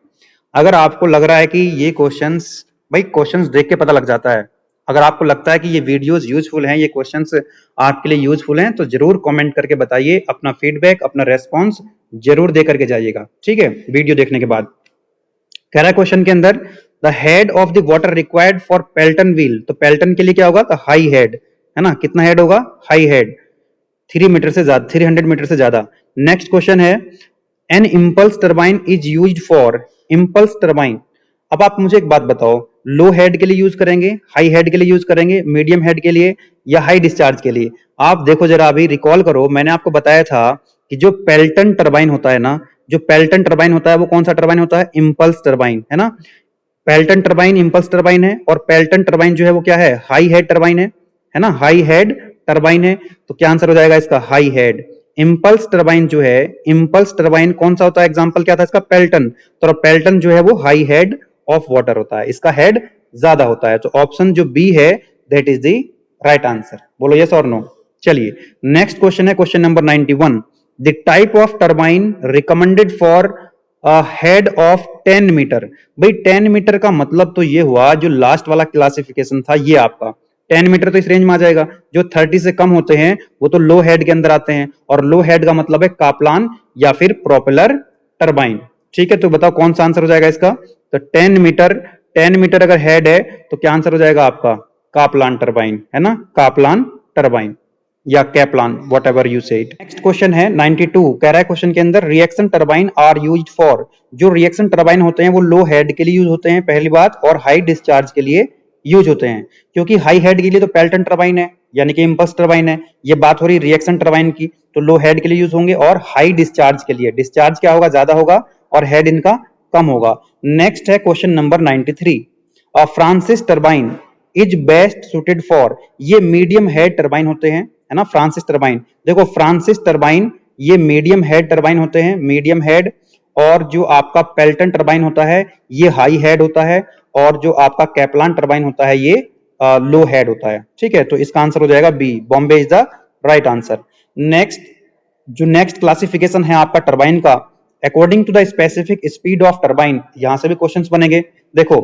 अगर आपको लग रहा है कि ये क्वेश्चंस, भाई क्वेश्चंस देख के पता लग जाता है, अगर आपको लगता है कि ये वीडियोस यूजफुल हैं, ये क्वेश्चंस आपके लिए यूजफुल हैं तो जरूर कमेंट करके बताइए, अपना फीडबैक, अपना रेस्पॉन्स जरूर दे करके जाइएगा। ठीक है, वीडियो देखने के बाद। कह रहा है क्वेश्चन के अंदर, the head of the water required for Pelton wheel. तो पेल्टन के लिए क्या होगा? तो हाई हेड, है ना। कितना हेड होगा? हाई हेड, 300 मीटर से ज्यादा। नेक्स्ट क्वेश्चन है, an impulse turbine is used for. Impulse turbine, अब आप मुझे एक बात बताओ, लो हेड के लिए यूज करेंगे, हाई हेड के लिए यूज करेंगे, मीडियम हेड के लिए, या हाई डिस्चार्ज के लिए? आप देखो जरा, अभी रिकॉल करो, मैंने आपको बताया था कि जो पेल्टन टरबाइन होता है ना, जो पेल्टन टरबाइन होता है वो कौन सा टरबाइन होता है? इम्पल्स टरबाइन, है ना। पेल्टन टरबाइन इम्पल्स टरबाइन है और पेल्टन टरबाइन जो है वो क्या है? हाई हेड टरबाइन है ना, हाई हेड टरबाइन है। तो क्या आंसर हो जाएगा इसका? High head. इम्पल्स टरबाइन जो है, इम्पल्स टरबाइन कौन सा होता है? एग्जांपल क्या था इसका? पेल्टन। तो पेल्टन जो है वो हाई हेड ऑफ वाटर होता है, इसका हेड ज्यादा होता है। तो ऑप्शन जो बी है that is the right answer. बोलो यस और नो। चलिए नेक्स्ट क्वेश्चन है question number 91। The type of turbine recommended for head of 10 metre. भाई 10 मीटर का मतलब तो ये हुआ, जो लास्ट वाला क्लासिफिकेशन था ये आपका 10 मीटर तो इस रेंज में आ जाएगा। जो 30 से कम होते हैं वो तो लो हेड के अंदर आते हैं, और लो हेड का मतलब है काप्लान या फिर प्रोपेलर टर्बाइन। ठीक है, तो बताओ कौन सा आंसर हो जाएगा इसका। तो 10 मीटर अगर हेड है तो क्या आंसर हो जाएगा आपका, काप्लान टर्बाइन, है ना, काप्लान टर्बाइन या Kaplan, whatever you say it. Next question है 92, कह रहा है क्वेश्चन के अंदर reaction turbine are used for. जो रिएक्शन टर्बाइन होते हैं वो लो हेड के लिए यूज होते हैं पहली बात, और हाई डिस्चार्ज के लिए यूज होते हैं। क्योंकि हाई हेड के लिए तो पेल्टन टर्बाइन है यानी कि इंपल्स टर्बाइन है, ये बात हो रही रिएक्शन टर्बाइन की, तो लो हेड के लिए यूज होंगे, और हाई डिस्चार्ज के लिए डिस्चार्ज क्या होगा, ज्यादा होगा, और हेड इनका कम होगा। नेक्स्ट है question number 93, Francis turbine is best suited for. ये मीडियम हेड टर्बाइन होते हैं, है ना, फ्रांसिस टर्बाइन। देखो फ्रांसिस टर्बाइन ये मीडियम हेड टर्बाइन होते हैं, मीडियम हेड, और जो आपका पेल्टन टर्बाइन होता है ये हाई हेड होता है, और जो आपका कैप्लान टर्बाइन होता है ये लो हेड होता है। ठीक है, तो इसका आंसर हो जाएगा B, Bombay is the right answer. Next, जो नेक्स्ट क्लासिफिकेशन है आपका टर्बाइन का, according to the specific speed of turbine, यहां से भी क्वेश्चंस बनेंगे। देखो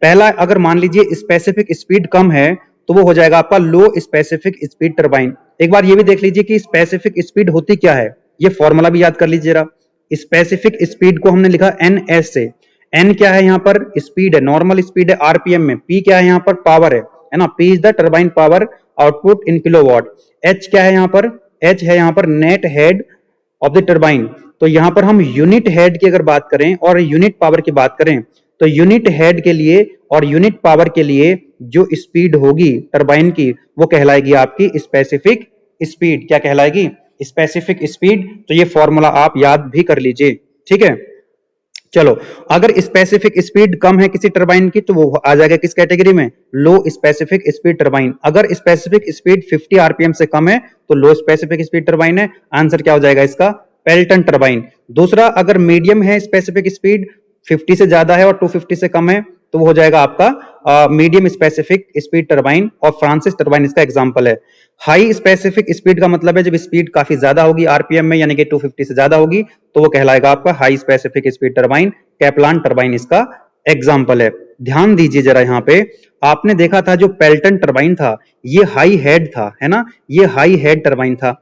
पहला, अगर मान लीजिए स्पेसिफिक स्पीड कम है तो वो हो जाएगा आपका लो स्पेसिफिक स्पीड टर्बाइन। एक बार ये भी देख लीजिए कि स्पेसिफिक स्पीड होती क्या है, ये फॉर्मूला भी याद कर लीजिए जरा। स्पेसिफिक स्पीड को हमने लिखा NS से। N क्या है यहाँ पर, स्पीड है, नॉर्मल स्पीड है आरपीएम में। P क्या है यहाँ पर, पावर है ना, P is the turbine power output in kilowatt. H क्या है यहाँ पर, H है यहाँ पर net head of the turbine. तो यहाँ पर हम यूनिट हेड की अगर बात करें और यूनिट पावर की बात करें, तो यूनिट हेड के लिए और यूनिट पावर के लिए जो स्पीड होगी टरबाइन की वो कहलाएगी आपकी स्पेसिफिक स्पीड। क्या कहलाएगी, स्पेसिफिक स्पीड। तो ये फॉर्मूला आप याद भी कर लीजिए, ठीक है। चलो, अगर स्पेसिफिक स्पीड कम है किसी टरबाइन की तो वो आ जाएगा किस कैटेगरी में, लो स्पेसिफिक स्पीड टरबाइन। अगर स्पेसिफिक स्पीड 50 आरपीएम से कम है तो लो स्पेसिफिक स्पीड टरबाइन है। आंसर क्या हो जाएगा इसका, पेल्टन टरबाइन। दूसरा, अगर मीडियम है स्पेसिफिक स्पीड 50 से ज्यादा है और 250 से कम है तो वो हो जाएगा आपका मीडियम स्पेसिफिक स्पीड टरबाइन, और फ्रांसिस टरबाइन इसका एग्जांपल है। हाई स्पेसिफिक स्पीड का मतलब है जब स्पीड काफी ज्यादा होगी आरपीएम में, यानी कि 250 से ज्यादा होगी, तो वो कहलाएगा आपका high specific speed turbine. Kaplan turbine इसका एग्जांपल है। ध्यान दीजिए जरा, यहाँ पे आपने देखा था जो पेल्टन टरबाइन था ये हाई हेड था, है ना, ये हाई हेड टरबाइन था,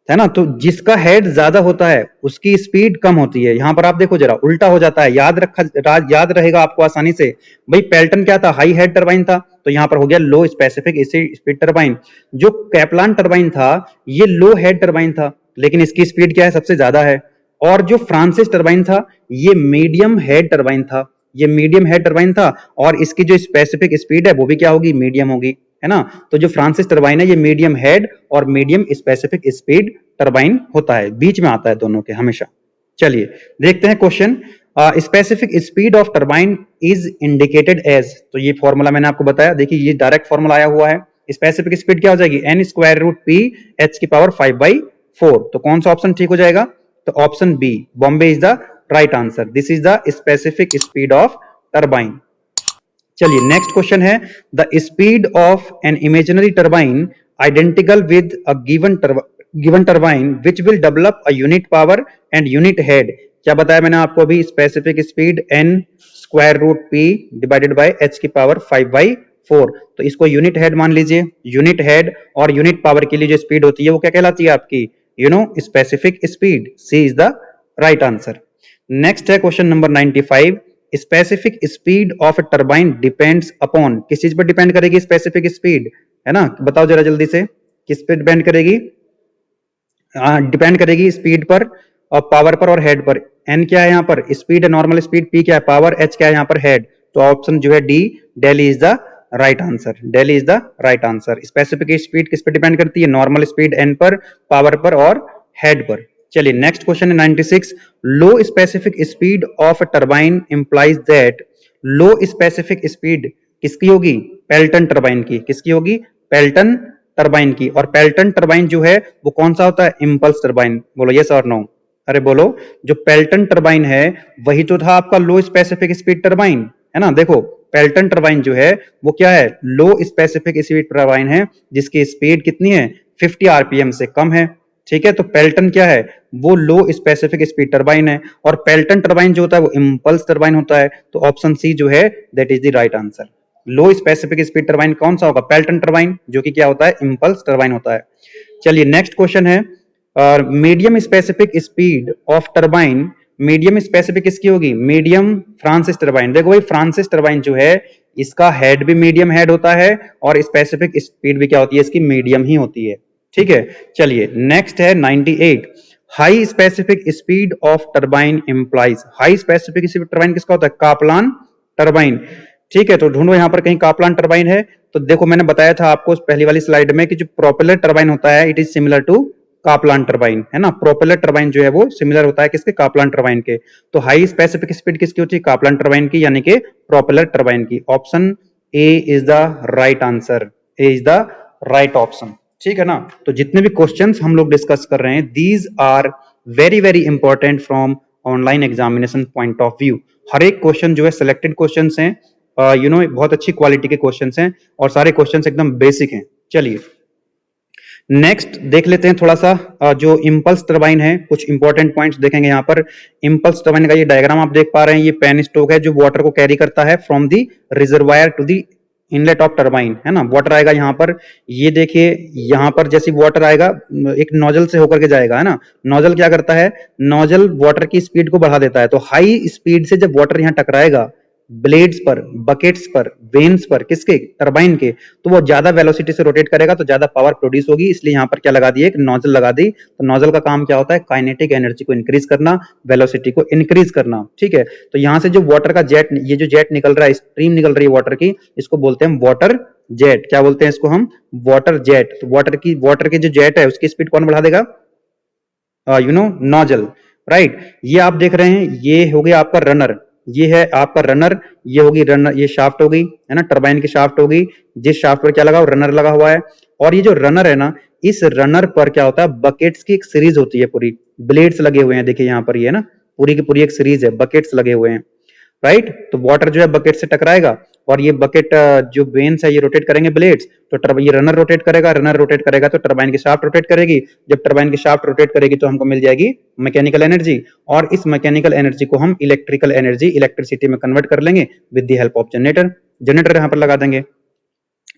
है ना। तो जिसका हेड ज्यादा होता है उसकी स्पीड कम होती है। यहां पर आप देखो जरा उल्टा हो जाता है, याद रहेगा आपको आसानी से। भाई पेल्टन क्या था, हाई हेड टरबाइन था, तो यहां पर हो गया लो स्पेसिफिक स्पीड टरबाइन। जो कैप्लान टरबाइन था ये लो हेड टरबाइन था, लेकिन इसकी स्पीड क्या है, सबसे ज्यादा है। और जो फ्रांसिस टरबाइन था ये मीडियम हेड टरबाइन था, ये मीडियम हेड टरबाइन था, और इसकी जो स्पेसिफिक स्पीड है वो भी क्या होगी, मीडियम होगी, है ना। तो जो फ्रांसिस टरबाइन है ये मीडियम हेड और मीडियम स्पेसिफिक स्पीड टरबाइन होता है, बीच में आता है दोनों के हमेशा। चलिए देखते हैं question. Specific speed of turbine is indicated as, तो ये फॉर्मूला मैंने आपको बताया, देखिए ये डायरेक्ट फॉर्मूला आया हुआ है। स्पेसिफिक स्पीड क्या हो जाएगी, n square root p h की पावर 5/4। तो कौन सा ऑप्शन ठीक हो जाएगा, तो option B, Bombay is the right answer. This is the specific speed of turbine. चलिए नेक्स्ट क्वेश्चन है, the speed of an imaginary turbine identical with a given turbine which will develop a unit power and unit head. क्या बताया मैंने आपको अभी, specific speed n square root p divided bye h की power 5/4। तो इसको unit head मान लीजिए। यूनिट हेड और यूनिट पावर के लिए जो स्पीड होती है वो क्या कहलाती है आपकी, specific speed. C is the right answer. Next है question number 95, specific speed of a turbine depends upon, किस चीज पर डिपेंड करेगी स्पेसिफिक स्पीड, है ना, बताओ जरा जल्दी से, किस पे डिपेंड करेगी, डिपेंड करेगी स्पीड पर और पावर पर और हेड पर। एन क्या है यहाँ पर, स्पीड है, नॉर्मल स्पीड, पी क्या है, पावर, एच क्या है यहाँ पर, हेड। तो ऑप्शन जो है D, Delhi is the right answer. Delhi is the right answer. Specific speed किस पे डिपेंड करती है, नॉर्मल स्पीड एन पर, पावर पर और हेड पर। चलिए नेक्स्ट क्वेश्चन है 96, लो specific speed of turbine implies that. Low specific speed किसकी होगी, पेल्टन टरबाइन की। किसकी होगी, पेल्टन टरबाइन की। और पेल्टन टरबाइन जो है वो कौन सा होता है, इंपल्स टरबाइन। बोलो यस और नो, अरे बोलो। जो पेल्टन टरबाइन है वही तो था आपका लो स्पेसिफिक स्पीड टरबाइन, है ना। देखो पेल्टन टरबाइन जो है वो क्या है, लो स्पेसिफिक स्पीड टरबाइन है, जिसकी स्पीड कितनी है, 50 आरपीएम से कम है, ठीक है, तो पेल्टन क्या है, वो लो स्पेसिफिक स्पीड टरबाइन है, और पेल्टन टरबाइन जो होता है वो इंपल्स टरबाइन होता है। तो ऑप्शन सी जो है that is the right answer. Low specific speed turbine कौन सा होगा, पेल्टन टरबाइन, जो कि क्या होता है, इंपल्स टरबाइन होता है। चलिए नेक्स्ट क्वेश्चन है, medium specific speed of turbine, medium specific किसकी होगी, मीडियम फ्रांसिस टरबाइन। देखो भाई फ्रांसिस टरबाइन जो है इसका हेड भी मीडियम हेड होता है और स्पेसिफिक स्पीड भी क्या होती है इसकी, मीडियम ही होती है। ठीक है, चलिए नेक्स्ट है 98, high specific speed of turbine implies, high specific speed turbine किसका होता है, कापलान टरबाइन। ठीक है, तो ढूंढो यहां पर कहीं कापलान टरबाइन है। तो देखो मैंने बताया था आपको पहली वाली स्लाइड में कि जो प्रोपेलर टरबाइन होता है it is similar to Kaplan turbine, है ना, प्रोपेलर टरबाइन जो है वो सिमिलर होता है किसके, कापलान टरबाइन के। तो हाई स्पेसिफिक स्पीड किसकी होती है, कापलान टरबाइन की, यानी कि प्रोपेलर टरबाइन की। Option A is the right answer, A is the right option. ठीक है ना, तो जितने भी क्वेश्चंस हम लोग डिस्कस कर रहे हैं these are very very important from online examination point of view. हर एक क्वेश्चन जो है सिलेक्टेड क्वेश्चंस हैं, बहुत अच्छी क्वालिटी के क्वेश्चंस हैं और सारे क्वेश्चंस एकदम बेसिक हैं। चलिए नेक्स्ट देख लेते हैं थोड़ा सा जो इंपल्स टरबाइन है, कुछ इंपॉर्टेंट पॉइंट्स देखेंगे यहाँ पर। इंपल्स टरबाइन का ये डायग्राम आप देख पा रहे हैं, ये पेन स्टोक है जो वाटर को कैरी करता है from the reservoir to the inlet of turbine, है ना। वाटर आएगा यहाँ पर, ये देखिए यहाँ पर जैसे वाटर आएगा एक नोजल से होकर के जाएगा, है ना। नोजल क्या करता है, नोजल वाटर की स्पीड को बढ़ा देता है। तो हाई स्पीड से जब वाटर यहाँ टकराएगा ब्लेड्स पर, बकेट्स पर, वेन्स पर, किसके, टरबाइन के, तो वो ज्यादा वेलोसिटी से रोटेट करेगा तो ज्यादा पावर प्रोड्यूस होगी। इसलिए यहाँ पर क्या लगा दिए, एक नोजल लगा दी। तो नोजल का काम क्या होता है, काइनेटिक एनर्जी को इंक्रीज करना, वेलोसिटी को इंक्रीज करना। ठीक है, तो यहाँ से जो वाटर का जेट, ये जो जेट निकल रहा है, स्ट्रीम निकल रही है वाटर की, इसको बोलते हैं वाटर जेट। क्या बोलते हैं इसको हम, वाटर जेट। तो वाटर की जो जेट है उसकी स्पीड कौन बढ़ा देगा, नोजल, राइट। ये आप देख रहे हैं, ये हो गया आपका रनर, ये है आपका रनर, ये होगी रनर, ये शाफ्ट होगी, है ना, टरबाइन की शाफ्ट होगी। जिस शाफ्ट पर क्या लगा, रनर लगा हुआ है। और ये जो रनर है ना, इस रनर पर क्या होता है, बकेट्स की एक सीरीज होती है, पूरी ब्लेड्स लगे हुए हैं, देखिए यहाँ पर, ये ना पूरी की पूरी एक सीरीज है, बकेट्स लगे हुए हैं, राइट। तो वाटर जो है बकेट से टकराएगा और ये बकेट जो वेन्स है ये रोटेट करेंगे ब्लेड्स, तो ये रनर रोटेट करेगा, रनर रोटेट करेगा तो टरबाइन की शाफ्ट रोटेट करेगी। जब टरबाइन की शाफ्ट रोटेट करेगी तो हमको मिल जाएगी मैकेनिकल एनर्जी, और इस मैकेनिकल एनर्जी को हम इलेक्ट्रिकल एनर्जी, इलेक्ट्रिसिटी में कन्वर्ट कर लेंगे with the help of generator. Generator यहाँ पर लगा देंगे।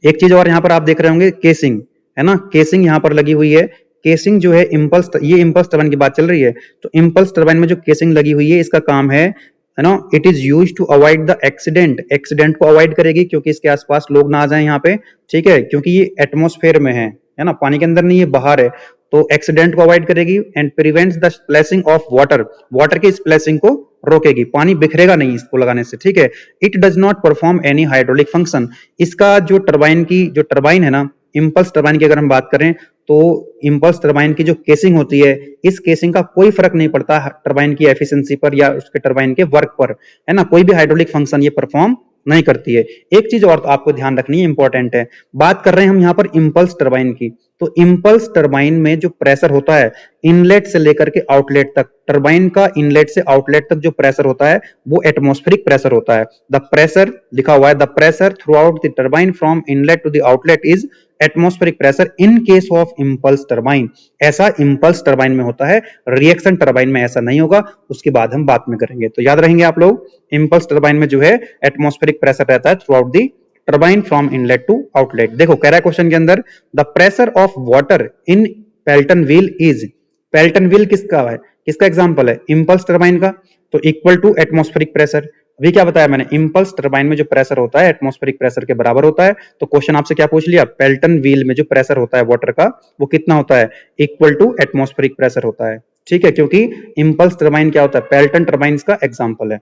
एक चीज और यहाँ पर आप देख रहे होंगे, केसिंग, है ना, केसिंग यहाँ पर लगी हुई है। केसिंग जो है इंपल्स, ये इंपल्स टरबाइन की बात चल रही है, तो इंपल्स टरबाइन में जो केसिंग लगी हुई है इसका काम है ना, it is use to avoid the accident, accident को अवॉइड करेगी क्योंकि इसके आसपास लोग ना आ जाएं यहाँ पे। ठीक है, क्योंकि ये एटमॉस्फेयर में है ना, पानी के अंदर नहीं, ये बाहर है, तो एक्सीडेंट को अवॉइड करेगी and prevents the splashing of water, water की स्प्लैशिंग को रोकेगी, पानी बिखरेगा नहीं इसको लगाने से। ठीक है, it does not perform any hydraulic function. इसका जो टरबाइन की, जो टरबाइन है ना, इंपल्स टरबाइन की अगर हम बात करें तो इंपल्स टरबाइन की जो केसिंग होती है, इस केसिंग का कोई फर्क नहीं पड़ता टरबाइन की एफिशिएंसी पर या उसके टरबाइन के वर्क पर, है ना, कोई भी हाइड्रोलिक फंक्शन ये परफॉर्म नहीं करती है। एक चीज और आपको ध्यान रखनी है, इंपॉर्टेंट है, बात कर रहे हैं हम यहाँ पर इंपल्स टरबाइन की, तो इंपल्स टरबाइन में जो प्रेशर होता है इनलेट से लेकर के आउटलेट तक, टरबाइन का इनलेट से आउटलेट तक जो प्रेशर होता है वो एटमॉस्फेरिक प्रेशर होता है। द प्रेशर लिखा हुआ है, the pressure throughout the turbine from inlet to the outlet is atmospheric pressure in case of impulse turbine. ऐसा इंपल्स टरबाइन में होता है, रिएक्शन टरबाइन में ऐसा नहीं होगा, उसके बाद हम बात में करेंगे। तो याद रहेंगे आप लोग, इंपल्स टरबाइन में जो है एटमॉस्फेरिक प्रेशर रहता है throughout the turbine from inlet to outlet. देखो कह रहा है क्वेश्चन के अंदर, the pressure of water in Pelton wheel is, Pelton wheel किसका है, किसका एग्जांपल है, इंपल्स टरबाइन का, तो इक्वल टू एटमॉस्फेरिक प्रेशर। अभी क्या बताया मैंने, इंपल्स टरबाइन में जो प्रेशर होता है एटमॉस्फेरिक प्रेशर के बराबर होता है। तो क्वेश्चन आपसे क्या पूछ लिया, पेल्टन व्हील में जो प्रेशर होता है वाटर का वो कितना होता है, इक्वल टू एटमॉस्फेरिक प्रेशर होता है। ठीक है, क्योंकि इंपल्स टरबाइन क्या होता है, पेल्टन टरबाइन का एग्जांपल है।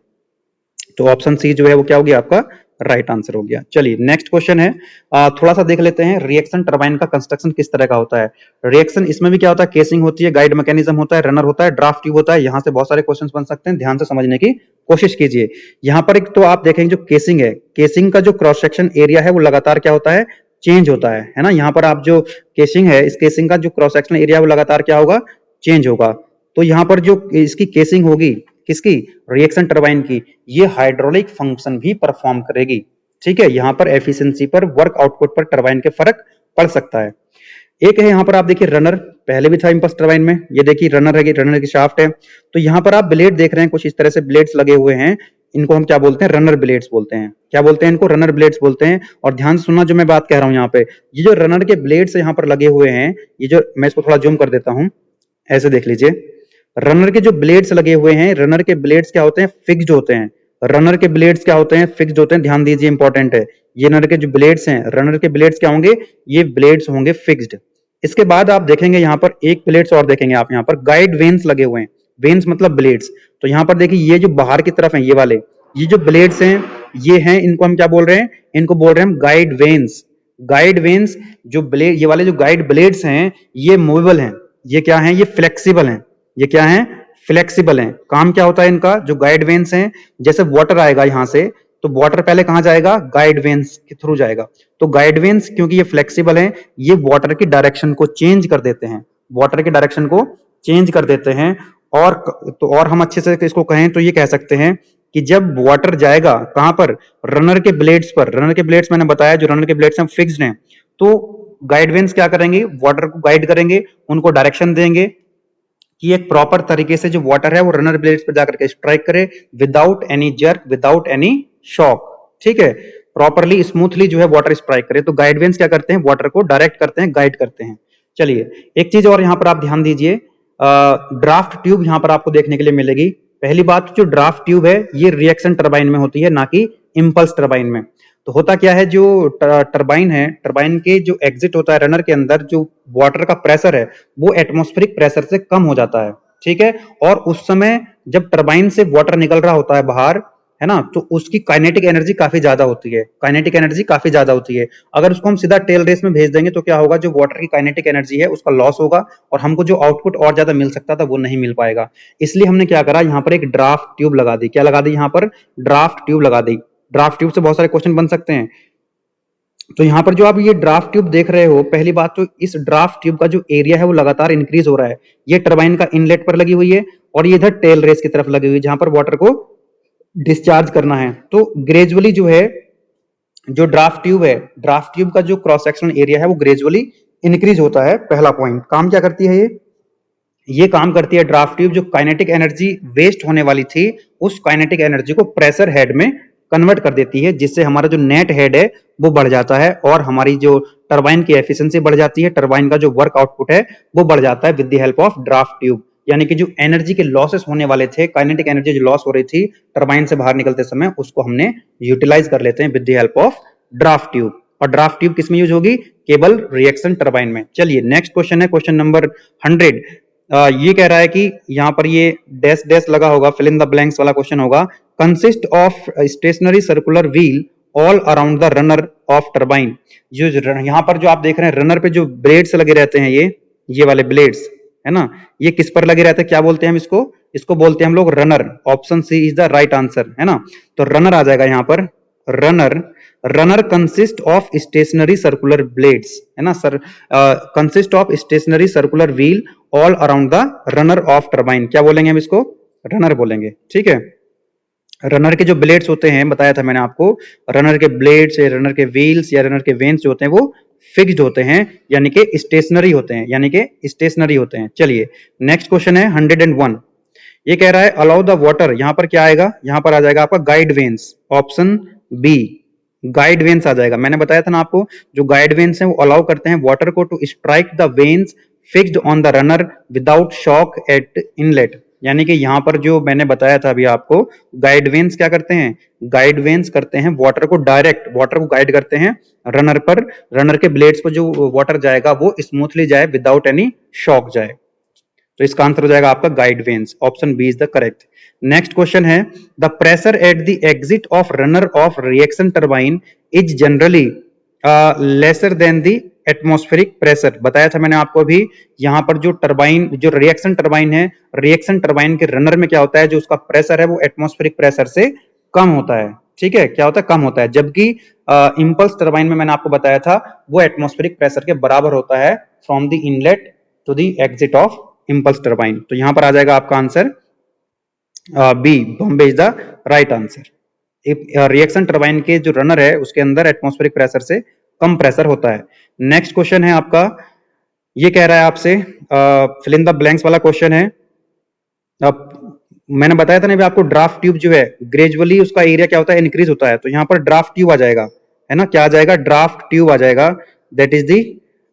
तो ऑप्शन सी जो है वो क्या हो गया आपका, राइट आंसर हो गया। चलिए नेक्स्ट क्वेश्चन है, थोड़ा सा देख लेते हैं, रिएक्शन टरबाइन का कंस्ट्रक्शन किस तरह का होता है। रिएक्शन इसमें भी क्या होता है, केसिंग होती है, गाइड मैकेनिज्म होता है, रनर होता है, ड्राफ्ट ट्यूब होता है। यहां से बहुत सारे क्वेश्चंस बन सकते हैं, ध्यान से समझने की कोशिश कीजिए। यहाँ पर एक तो आप देखेंगे जो केसिंग है, केसिंग का जो क्रॉस सेक्शन एरिया है वो लगातार क्या होता है, चेंज होता है ना। यहाँ पर आप जो केसिंग है, इस केसिंग का जो क्रॉस सेक्शन एरिया वो लगातार क्या होगा, चेंज होगा। तो यहाँ पर जो इसकी केसिंग होगी, किसकी, रिएक्शन टरबाइन की, ये हाइड्रोलिक फंक्शन भी परफॉर्म करेगी। ठीक है, यहां पर एफिशिएंसी पर, वर्क आउटपुट पर टरबाइन के फर्क पड़ सकता है। एक है यहाँ पर आप देखिए रनर, पहले भी था इंपल्स टरबाइन में, ये देखिए रनर है, रनर की शाफ्ट है। तो यहाँ पर आप ब्लेड देख रहे हैं, कुछ इस तरह से ब्लेड्स लगे हुए हैं, इनको हम क्या बोलते हैं, रनर ब्लेड्स बोलते हैं। क्या बोलते हैं इनको, रनर ब्लेड्स बोलते हैं। और ध्यान से सुनना जो मैं बात कह रहा हूँ यहाँ पे, ये जो रनर के ब्लेड्स यहाँ पर लगे हुए हैं, ये जो, मैं इसको थोड़ा जूम कर देता हूँ, ऐसे देख लीजिए, रनर के जो ब्लेड्स लगे हुए हैं, रनर के ब्लेड्स क्या होते हैं, फिक्स्ड होते हैं। रनर के ब्लेड्स क्या होते हैं, फिक्स्ड होते हैं, ध्यान दीजिए, इंपॉर्टेंट है। ये रनर के जो ब्लेड्स हैं, रनर के ब्लेड्स क्या होंगे, ये ब्लेड्स होंगे फिक्स्ड। इसके बाद आप देखेंगे यहाँ पर एक ब्लेड्स और देखेंगे आप, यहाँ पर गाइड वेन्स लगे हुए हैं, वेन्स मतलब ब्लेड्स। तो यहाँ पर देखिए ये जो बाहर की तरफ है, ये वाले, ये जो ब्लेड्स हैं, ये हैं, इनको हम क्या बोल रहे हैं, इनको बोल रहे हैं हम गाइड वेन्स। गाइड वेन्स जो ब्लेड, ये वाले जो गाइड ब्लेड्स हैं, ये मूवेबल हैं, ये क्या हैं, ये फ्लेक्सिबल हैं। ये क्या है, फ्लेक्सिबल है। काम क्या होता है इनका, जो गाइड वेन्स हैं, जैसे वाटर आएगा यहां से, तो वाटर पहले कहां जाएगा, गाइड वेन्स के थ्रू जाएगा। तो गाइड वेन्स क्योंकि ये फ्लेक्सिबल है, ये वाटर की डायरेक्शन को चेंज कर देते हैं, वाटर की डायरेक्शन को चेंज कर देते हैं। और तो और हम अच्छे से इसको कहें तो ये कह सकते हैं कि जब वाटर जाएगा कहां पर, रनर के ब्लेड्स पर, रनर के ब्लेड्स मैंने बताया जो रनर के ब्लेड्स हैं फिक्स्ड हैं, तो गाइड वेन्स क्या करेंगे, वाटर को गाइड करेंगे, उनको डायरेक्शन देंगे कि एक प्रॉपर तरीके से जो वाटर है वो रनर ब्लेड्स पर जाकर के स्ट्राइक करे, without any jerk, without any shock. ठीक है, प्रॉपरली स्मूथली जो है वाटर स्ट्राइक करे। तो गाइड वेन्स क्या करते हैं, वाटर को डायरेक्ट करते हैं, गाइड करते हैं। चलिए एक चीज और यहां पर आप ध्यान दीजिए, ड्राफ्ट ट्यूब यहां पर आपको देखने के लिए मिलेगी। पहली बात, जो ड्राफ्ट ट्यूब है ये रिएक्शन टरबाइन में होती है, ना कि इंपल्स टरबाइन में। तो होता क्या है, जो टरबाइन है, टरबाइन के जो एग्जिट होता है रनर के अंदर, जो वाटर का प्रेशर है वो एटमॉस्फेरिक प्रेशर से कम हो जाता है। ठीक है, और उस समय जब टरबाइन से वाटर निकल रहा होता है बाहर, है ना, तो उसकी काइनेटिक एनर्जी काफी ज्यादा होती है, काइनेटिक एनर्जी काफी ज्यादा होती है। अगर उसको हम सीधा टेल रेस में भेज देंगे तो क्या होगा, जो वाटर की काइनेटिक एनर्जी है उसका लॉस होगा, और हमको जो आउटपुट और ज्यादा मिल सकता था वो नहीं मिल पाएगा। इसलिए हमने क्या करा, यहाँ पर एक ड्राफ्ट ट्यूब लगा दी। क्या लगा दी, यहाँ पर ड्राफ्ट ट्यूब लगा दी। ड्राफ्ट ट्यूब से बहुत सारे क्वेश्चन बन सकते हैं। तो यहाँ पर जो आप ये ड्राफ्ट ट्यूब देख रहे हो, पहली बात तो इस ड्राफ्ट ट्यूब का जो एरिया है वो लगातार इंक्रीज हो रहा है। ये टरबाइन का इनलेट पर लगी हुई है, और ये इधर टेल रेस की तरफ लगी हुई है जहां पर वाटर को डिस्चार्ज करना है। तो ग्रेजुअली जो है, जो ड्राफ्ट ट्यूब है, ड्राफ्ट ट्यूब का जो क्रॉस सेक्शनल एरिया है वो ग्रेजुअली इंक्रीज होता है। पहला पॉइंट, काम क्या करती है ये काम करती है ड्राफ्ट ट्यूब, जो काइनेटिक एनर्जी वेस्ट होने वाली थी उस काइनेटिक एनर्जी को प्रेशर हेड में कन्वर्ट कर देती है, जिससे हमारा जो नेट हेड है वो बढ़ जाता है, और हमारी जो टरबाइन की एफिशिएंसी बढ़ जाती है, टरबाइन का जो वर्क आउटपुट है वो बढ़ जाता है with the help of draft tube. यानी कि जो एनर्जी के लॉसेस होने वाले थे, काइनेटिक एनर्जी जो लॉस हो रही थी टरबाइन से बाहर निकलते समय, उसको हमने यूटिलाइज कर लेते हैं with the help of draft tube. और ड्राफ्ट ट्यूब किसमें यूज होगी, केवल रिएक्शन टरबाइन में। चलिए नेक्स्ट क्वेश्चन है, क्वेश्चन नंबर 100। ये कह रहा है कि यहाँ पर ये डैश डैश लगा होगा, फिल इन द ब्लैंक्स वाला क्वेश्चन होगा। Consist of stationary circular wheel all around the runner of turbine. जो यहाँ पर जो आप देख रहे हैं रनर पे जो ब्लेड्स लगे रहते हैं, ये वाले ब्लेड्स है ना, ये किस पर लगे रहते हैं, क्या बोलते हैं हम इसको बोलते हैं हम लोग runner. Option C is the right answer, है ना। तो रनर आ जाएगा यहाँ पर, runner consist of stationary circular blades, है ना sir, consist of stationary circular wheel all around the runner of turbine. क्या बोलेंगे हम इसको, रनर बोलेंगे। ठीक है, रनर के जो ब्लेड्स होते हैं, बताया था मैंने आपको, रनर के ब्लेड्स या रनर के व्हील्स या रनर के वेन्स जो होते हैं वो फिक्स्ड होते हैं, यानी कि स्टेशनरी होते हैं, यानी कि स्टेशनरी होते हैं। चलिए नेक्स्ट क्वेश्चन है 101। ये कह रहा है अलाउ द वाटर, यहां पर क्या आएगा, यहां पर आ जाएगा आपका guide vanes, option B guide vanes आ जाएगा। मैंने बताया था ना आपको, जो गाइड वेन्स हैं वो अलाउ करते हैं वाटर को to strike the vanes fixed on the runner without shock at inlet. यानी कि यहां पर जो मैंने बताया था अभी आपको, गाइड वेन्स क्या करते हैं, गाइड वेन्स करते हैं वाटर को डायरेक्ट, वाटर को गाइड करते हैं रनर पर, रनर के ब्लेड्स पर जो वाटर जाएगा वो स्मूथली जाए, विदाउट एनी शॉक जाए। तो इसका आंसर हो जाएगा आपका guide vanes, option B is the correct. Next question है, the pressure at the exit of runner of reaction turbine is generally lesser than the atmospheric pressure. बताया था मैंने आपको अभी, यहां पर जो टरबाइन, जो रिएक्शन टरबाइन है, रिएक्शन टरबाइन के रनर में क्या होता है, जो उसका प्रेशर है वो एटमॉस्फेरिक प्रेशर से कम होता है। ठीक है, क्या होता है, कम होता है। जबकि इंपल्स टरबाइन में मैंने आपको बताया था वो एटमॉस्फेरिक प्रेशर के बराबर होता है, from the inlet to the exit of impulse turbine. तो यहां पर आ जाएगा आपका answer B, Bombay is the right answer. Reaction turbine के जो रनर है उसके अंदर एटमॉस्फेरिक प्रेशर से कम प्रेशर होता है। नेक्स्ट क्वेश्चन है आपका ये कह रहा है आपसे फिल इन द ब्लैंक्स वाला क्वेश्चन है। अब मैंने बताया था ना भी आपको, ड्राफ्ट ट्यूब जो है ग्रेजुअली उसका एरिया क्या होता है, इंक्रीज होता है। तो यहाँ पर ड्राफ्ट ट्यूब आ जाएगा, है ना, क्या आ जाएगा, ड्राफ्ट ट्यूब आ जाएगा। That is the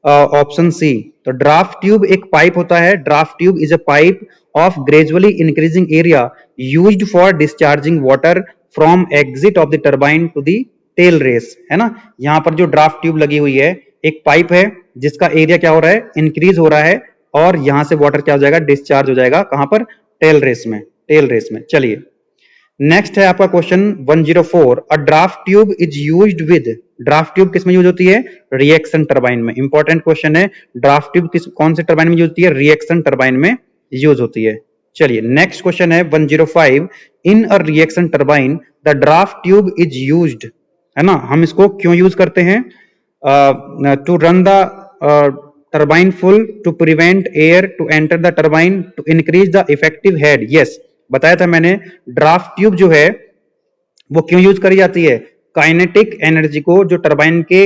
option C. तो ड्राफ्ट ट्यूब एक पाइप होता है। Draft tube is a pipe of gradually increasing area used for discharging water from exit of the turbine to the tail race, है ना। यहाँ पर जो ड्राफ्ट ट्यूब लगी हुई है, एक पाइप है जिसका एरिया क्या हो रहा है, इंक्रीज हो रहा है, और यहां से वाटर क्या हो जाएगा, डिस्चार्ज हो जाएगा, कहां पर, टेल रेस में, टेल रेस में। चलिए नेक्स्ट है आपका question 104। A draft tube is used with, draft tube किस में यूज होती है, रिएक्शन टरबाइन में। इंपॉर्टेंट क्वेश्चन है, ड्राफ्ट ट्यूब किस कौन से टरबाइन में यूज होती है, रिएक्शन टरबाइन में यूज होती है। चलिए नेक्स्ट क्वेश्चन है 105। In a reaction turbine the draft tube is used, है ना, हम इसको क्यों यूज करते हैं, to run the turbine full, to prevent air to enter the turbine, to increase the effective head। yes, बताया था मैंने, ड्राफ्ट ट्यूब जो है वो क्यों यूज करी जाती है, काइनेटिक एनर्जी को, जो टरबाइन के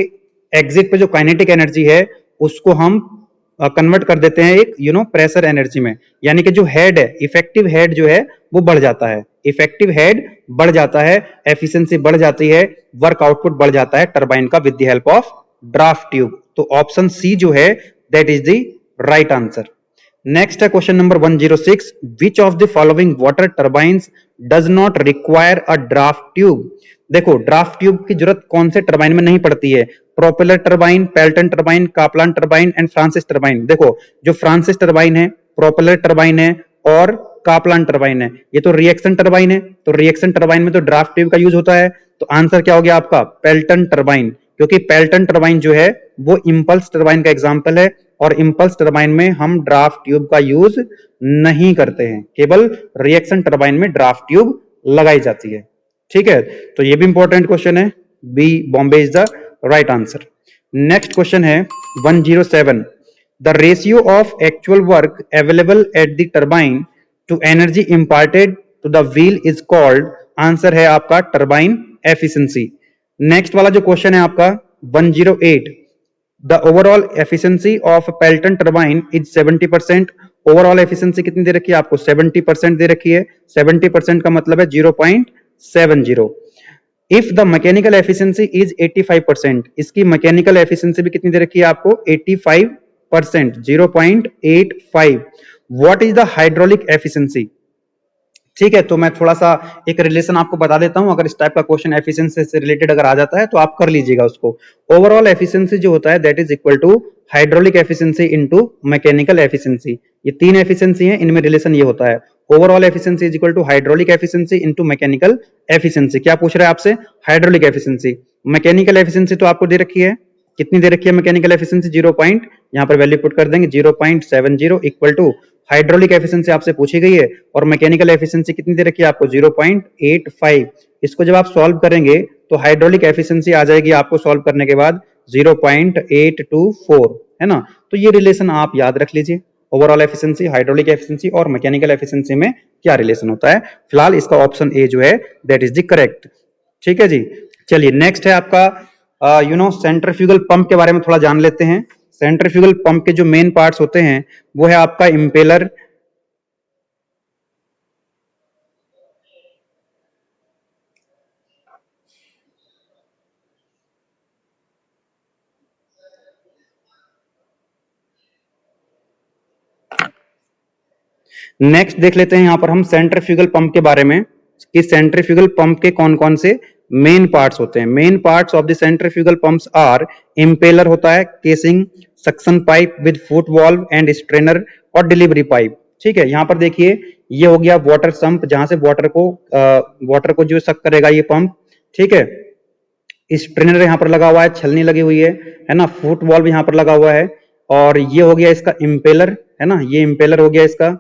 एग्जिट पे जो काइनेटिक एनर्जी है उसको हम कन्वर्ट कर देते हैं एक प्रेशर एनर्जी में। यानी कि जो हेड है, इफेक्टिव हेड जो है वो बढ़ जाता है, इफेक्टिव हेड बढ़ जाता है, एफिशिएंसी बढ़ जाती है, वर्क आउटपुट बढ़ जाता है टरबाइन का with the help of draft tube. तो ऑप्शन सी जो है that is the right answer. Next है question number 106। Which of the following water turbines does not require a draft tube. देखो draft tube की जरूरत कौन से टरबाइन में नहीं पड़ती है, propeller turbine, Pelton turbine, Kaplan turbine and Francis turbine. देखो जो फ्रांसिस टरबाइन है, प्रोपेलर टरबाइन है और कापलान टरबाइन है, ये तो रिएक्शन टरबाइन है। तो रिएक्शन टरबाइन में तो ड्राफ्ट ट्यूब का यूज होता है। तो आंसर क्या हो गया आपका, पेल्टन टरबाइन, क्योंकि पेल्टन टरबाइन जो है वो इंपल्स टरबाइन का एग्जांपल है, और इंपल्स टरबाइन में हम ड्राफ्ट ट्यूब का यूज नहीं करते हैं, केवल रिएक्शन टरबाइन में ड्राफ्ट ट्यूब लगाई जाती है। ठीक है, तो ये भी इंपॉर्टेंट क्वेश्चन है, B Bombay is the right answer. Next question है 107। The ratio of actual work available at the turbine to energy imparted to the wheel is called, answer है आपका टरबाइन एफिशिएंसी। नेक्स्ट वाला जो क्वेश्चन है आपका 108। The overall efficiency of Pelton turbine is 70%। Overall efficiency कितनी दे रखी है आपको, 70% दे रखी है। 70% का मतलब है 0.70। If the mechanical efficiency is 85%, इसकी मैकेनिकल एफिशिएंसी भी कितनी दे रखी है आपको, 85%, 0.85। What is the hydraulic efficiency. ठीक है, तो मैं थोड़ा सा एक रिलेशन आपको बता देता हूं, अगर इस टाइप का क्वेश्चन एफिशिएंसी से रिलेटेड अगर आ जाता है तो आप कर लीजिएगा उसको। ओवरऑल एफिशिएंसी जो होता है that is equal to hydraulic efficiency into mechanical efficiency. ये तीन एफिशिएंसी हैं, इनमें रिलेशन ये होता है, overall efficiency is equal to hydraulic efficiency into mechanical efficiency. क्या पूछ रहा है आपसे, हाइड्रोलिक एफिशिएंसी। मैकेनिकल एफिशिएंसी तो आपको दे रखी है, कितनी दे रखी है मैकेनिकल एफिशिएंसी, 0 पॉइंट, यहां पर वैल्यू पुट कर देंगे 0.70 इक्वल टू हाइड्रोलिक एफिशिएंसी आपसे पूछी गई है, और मैकेनिकल एफिशिएंसी कितनी दे रखी है आपको, 0.85। इसको जब आप सॉल्व करेंगे तो हाइड्रोलिक एफिशिएंसी आ जाएगी आपको सॉल्व करने के बाद 0.824, है ना। तो ये रिलेशन आप याद रख लीजिए, ओवरऑल एफिशिएंसी, हाइड्रोलिक एफिशिएंसी और मैकेनिकल एफिशिएंसी में क्या रिलेशन होता है। फिलहाल इसका ऑप्शन ए जो है दैट इज द करेक्ट। ठीक है जी, चलिए नेक्स्ट है आपका सेंट्रीफ्यूगल पंप के बारे में थोड़ा जान लेते हैं। सेंट्रीफ्यूगल पंप के जो मेन पार्ट्स होते हैं वो है आपका इंपेलर, नेक्स्ट देख लेते हैं यहां पर हम सेंट्रीफ्यूगल पंप के बारे में कि सेंट्रीफ्यूगल पंप के कौन कौन से मेन पार्ट्स होते हैं। Main parts of the centrifugal pumps are, impeller होता है, casing, suction pipe with foot valve and strainer और डिलीवरी पाइप। ठीक है, यहां पर देखिए ये हो गया वाटर सम्प, जहां से वाटर को जो सक करेगा ये पंप। ठीक है, स्ट्रेनर यहां पर लगा हुआ है, छलनी लगी हुई है ना, फुट वाल्व यहां पर लगा हुआ है, और ये हो गया इसका इंपेलर, है ना, ये इंपेलर हो गया इसका,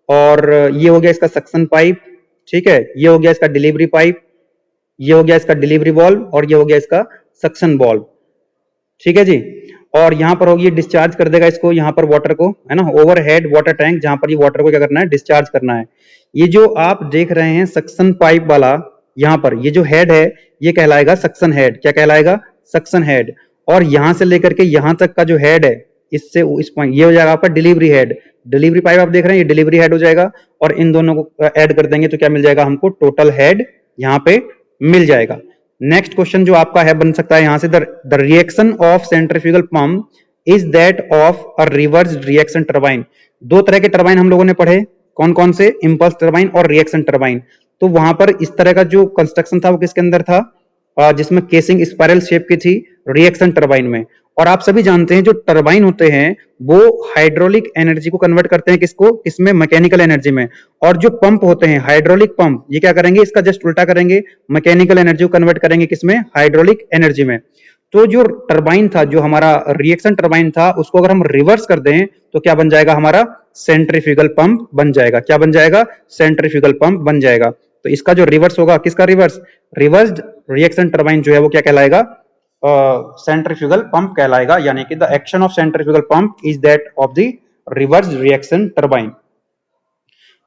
और ये हो गया इसका सक्शन पाइप। ठीक है, ये हो गया इसका डिलीवरी पाइप, ये हो गया इसका डिलीवरी वाल्व, और ये हो गया इसका सक्शन वाल्व। ठीक है जी, और यहां पर होगी डिस्चार्ज कर देगा इसको, यहां पर वाटर को, है ना, ओवरहेड वाटर टैंक, जहां पर ये वाटर को क्या करना है, डिस्चार्ज करना है। ये जो आप देख रहे हैं सक्शन पाइप वाला, यहां पर ये जो हेड है ये कहलाएगा सक्शन हेड। क्या कहलाएगा, सक्शन हेड। और यहां से लेकर के यहां तक का जो हेड है इससे इस पॉइंट ये हो जाएगा आपका डिलीवरी हेड, डिलीवरी पाइप आप देख रहे हैं ये डिलीवरी हेड हो जाएगा, और इन दोनों को ऐड कर देंगे तो क्या मिल जाएगा हमको, टोटल हेड यहाँ पे मिल जाएगा। नेक्स्ट क्वेश्चन जो आपका है बन सकता है यहां से, the reaction of centrifugal pump is that of a reverse reaction turbine. दो तरह के टरबाइन हम लोगों ने पढ़े, कौन कौन से, इंपल्स टरबाइन और रिएक्शन टरबाइन। तो वहां पर इस तरह का जो कंस्ट्रक्शन था वो किसके अंदर था, जिसमें केसिंग स्पाइरल शेप की थी, रिएक्शन टरबाइन में। और आप सभी जानते हैं जो टरबाइन होते हैं वो हाइड्रोलिक एनर्जी को कन्वर्ट करते हैं किसको, किसमें, मैकेनिकल एनर्जी में। और जो पंप होते हैं हाइड्रोलिक पंप, ये क्या करेंगे, इसका जस्ट उल्टा करेंगे, मैकेनिकल एनर्जी को कन्वर्ट करेंगे किसमें, हाइड्रोलिक एनर्जी में। तो जो टरबाइन था, जो हमारा रिएक्शन टरबाइन था, उसको अगर हम रिवर्स कर दें तो क्या बन जाएगा हमारा, सेंट्रीफ्यूगल पंप बन जाएगा। क्या बन जाएगा, सेंट्रीफ्यूगल पंप बन जाएगा। तो इसका जो रिवर्स होगा, किसका रिवर्स, रिवर्स्ड रिएक्शन टरबाइन जो है वो क्या कहलाएगा, सेंट्रीफ्यूगल पंप कहलाएगा। यानी कि the action of centrifugal pump is that of the reverse reaction turbine.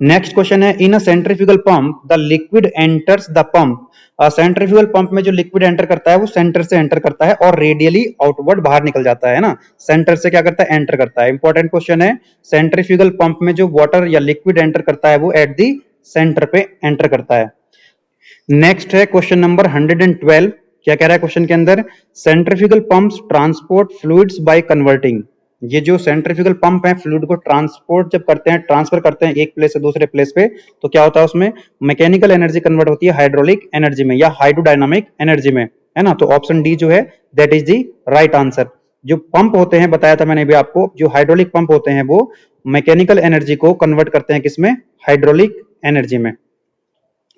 Next question है, in a centrifugal pump the liquid enters the pump. Centrifugal pump में जो लिक्विड एंटर करता है वो सेंटर से एंटर करता है और रेडियली आउटवर्ड बाहर निकल जाता है ना, सेंटर से क्या करता है, एंटर करता है। इंपॉर्टेंट क्वेश्चन है, सेंट्रीफ्यूगल पंप में जो वाटर या लिक्विड एंटर करता है वो एट दी सेंटर पे एंटर करता है। नेक्स्ट है क्वेश्चन नंबर 112। क्या कह रहा है क्वेश्चन के अंदर, centrifugal pumps transport fluids by converting. ये जो सेंट्रीफ्यूगल पंप है फ्लूइड को ट्रांसपोर्ट जब करते हैं, ट्रांसफर करते हैं एक प्लेस से दूसरे प्लेस पे, तो क्या होता है उसमें मैकेनिकल एनर्जी कन्वर्ट होती है हाइड्रोलिक एनर्जी में या हाइड्रोडायनामिक एनर्जी में, है ना। तो ऑप्शन डी जो है that is the right answer. जो पंप होते हैं, बताया था मैंने भी आपको, जो हाइड्रोलिक पंप होते हैं वो मैकेनिकल एनर्जी को कन्वर्ट करते हैं किसमें, हाइड्रोलिक एनर्जी में।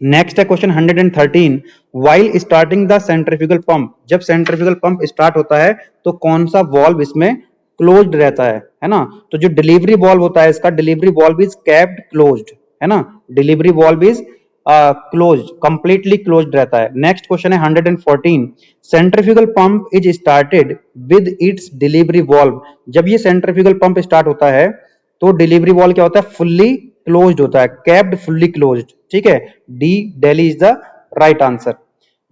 नेक्स्ट है question 113, while starting the centrifugal pump. जब सेंट्रीफ्यूगल पंप स्टार्ट होता है तो कौन सा वॉल्व इसमें क्लोज्ड रहता है ना। तो जो डिलीवरी वॉल्व होता है इसका, delivery valve is kept closed, है ना, delivery valve is closed, completely closed रहता है। नेक्स्ट क्वेश्चन है 114, centrifugal pump is started with its delivery valve. जब ये सेंट्रीफ्यूगल पंप स्टार्ट होता है तो डिलीवरी वॉल्व क्या होता है, फुल्ली क्लोज्ड होता है, केप्ड फुल्ली क्लोज्ड, ठीक है। D, Delhi is the right answer.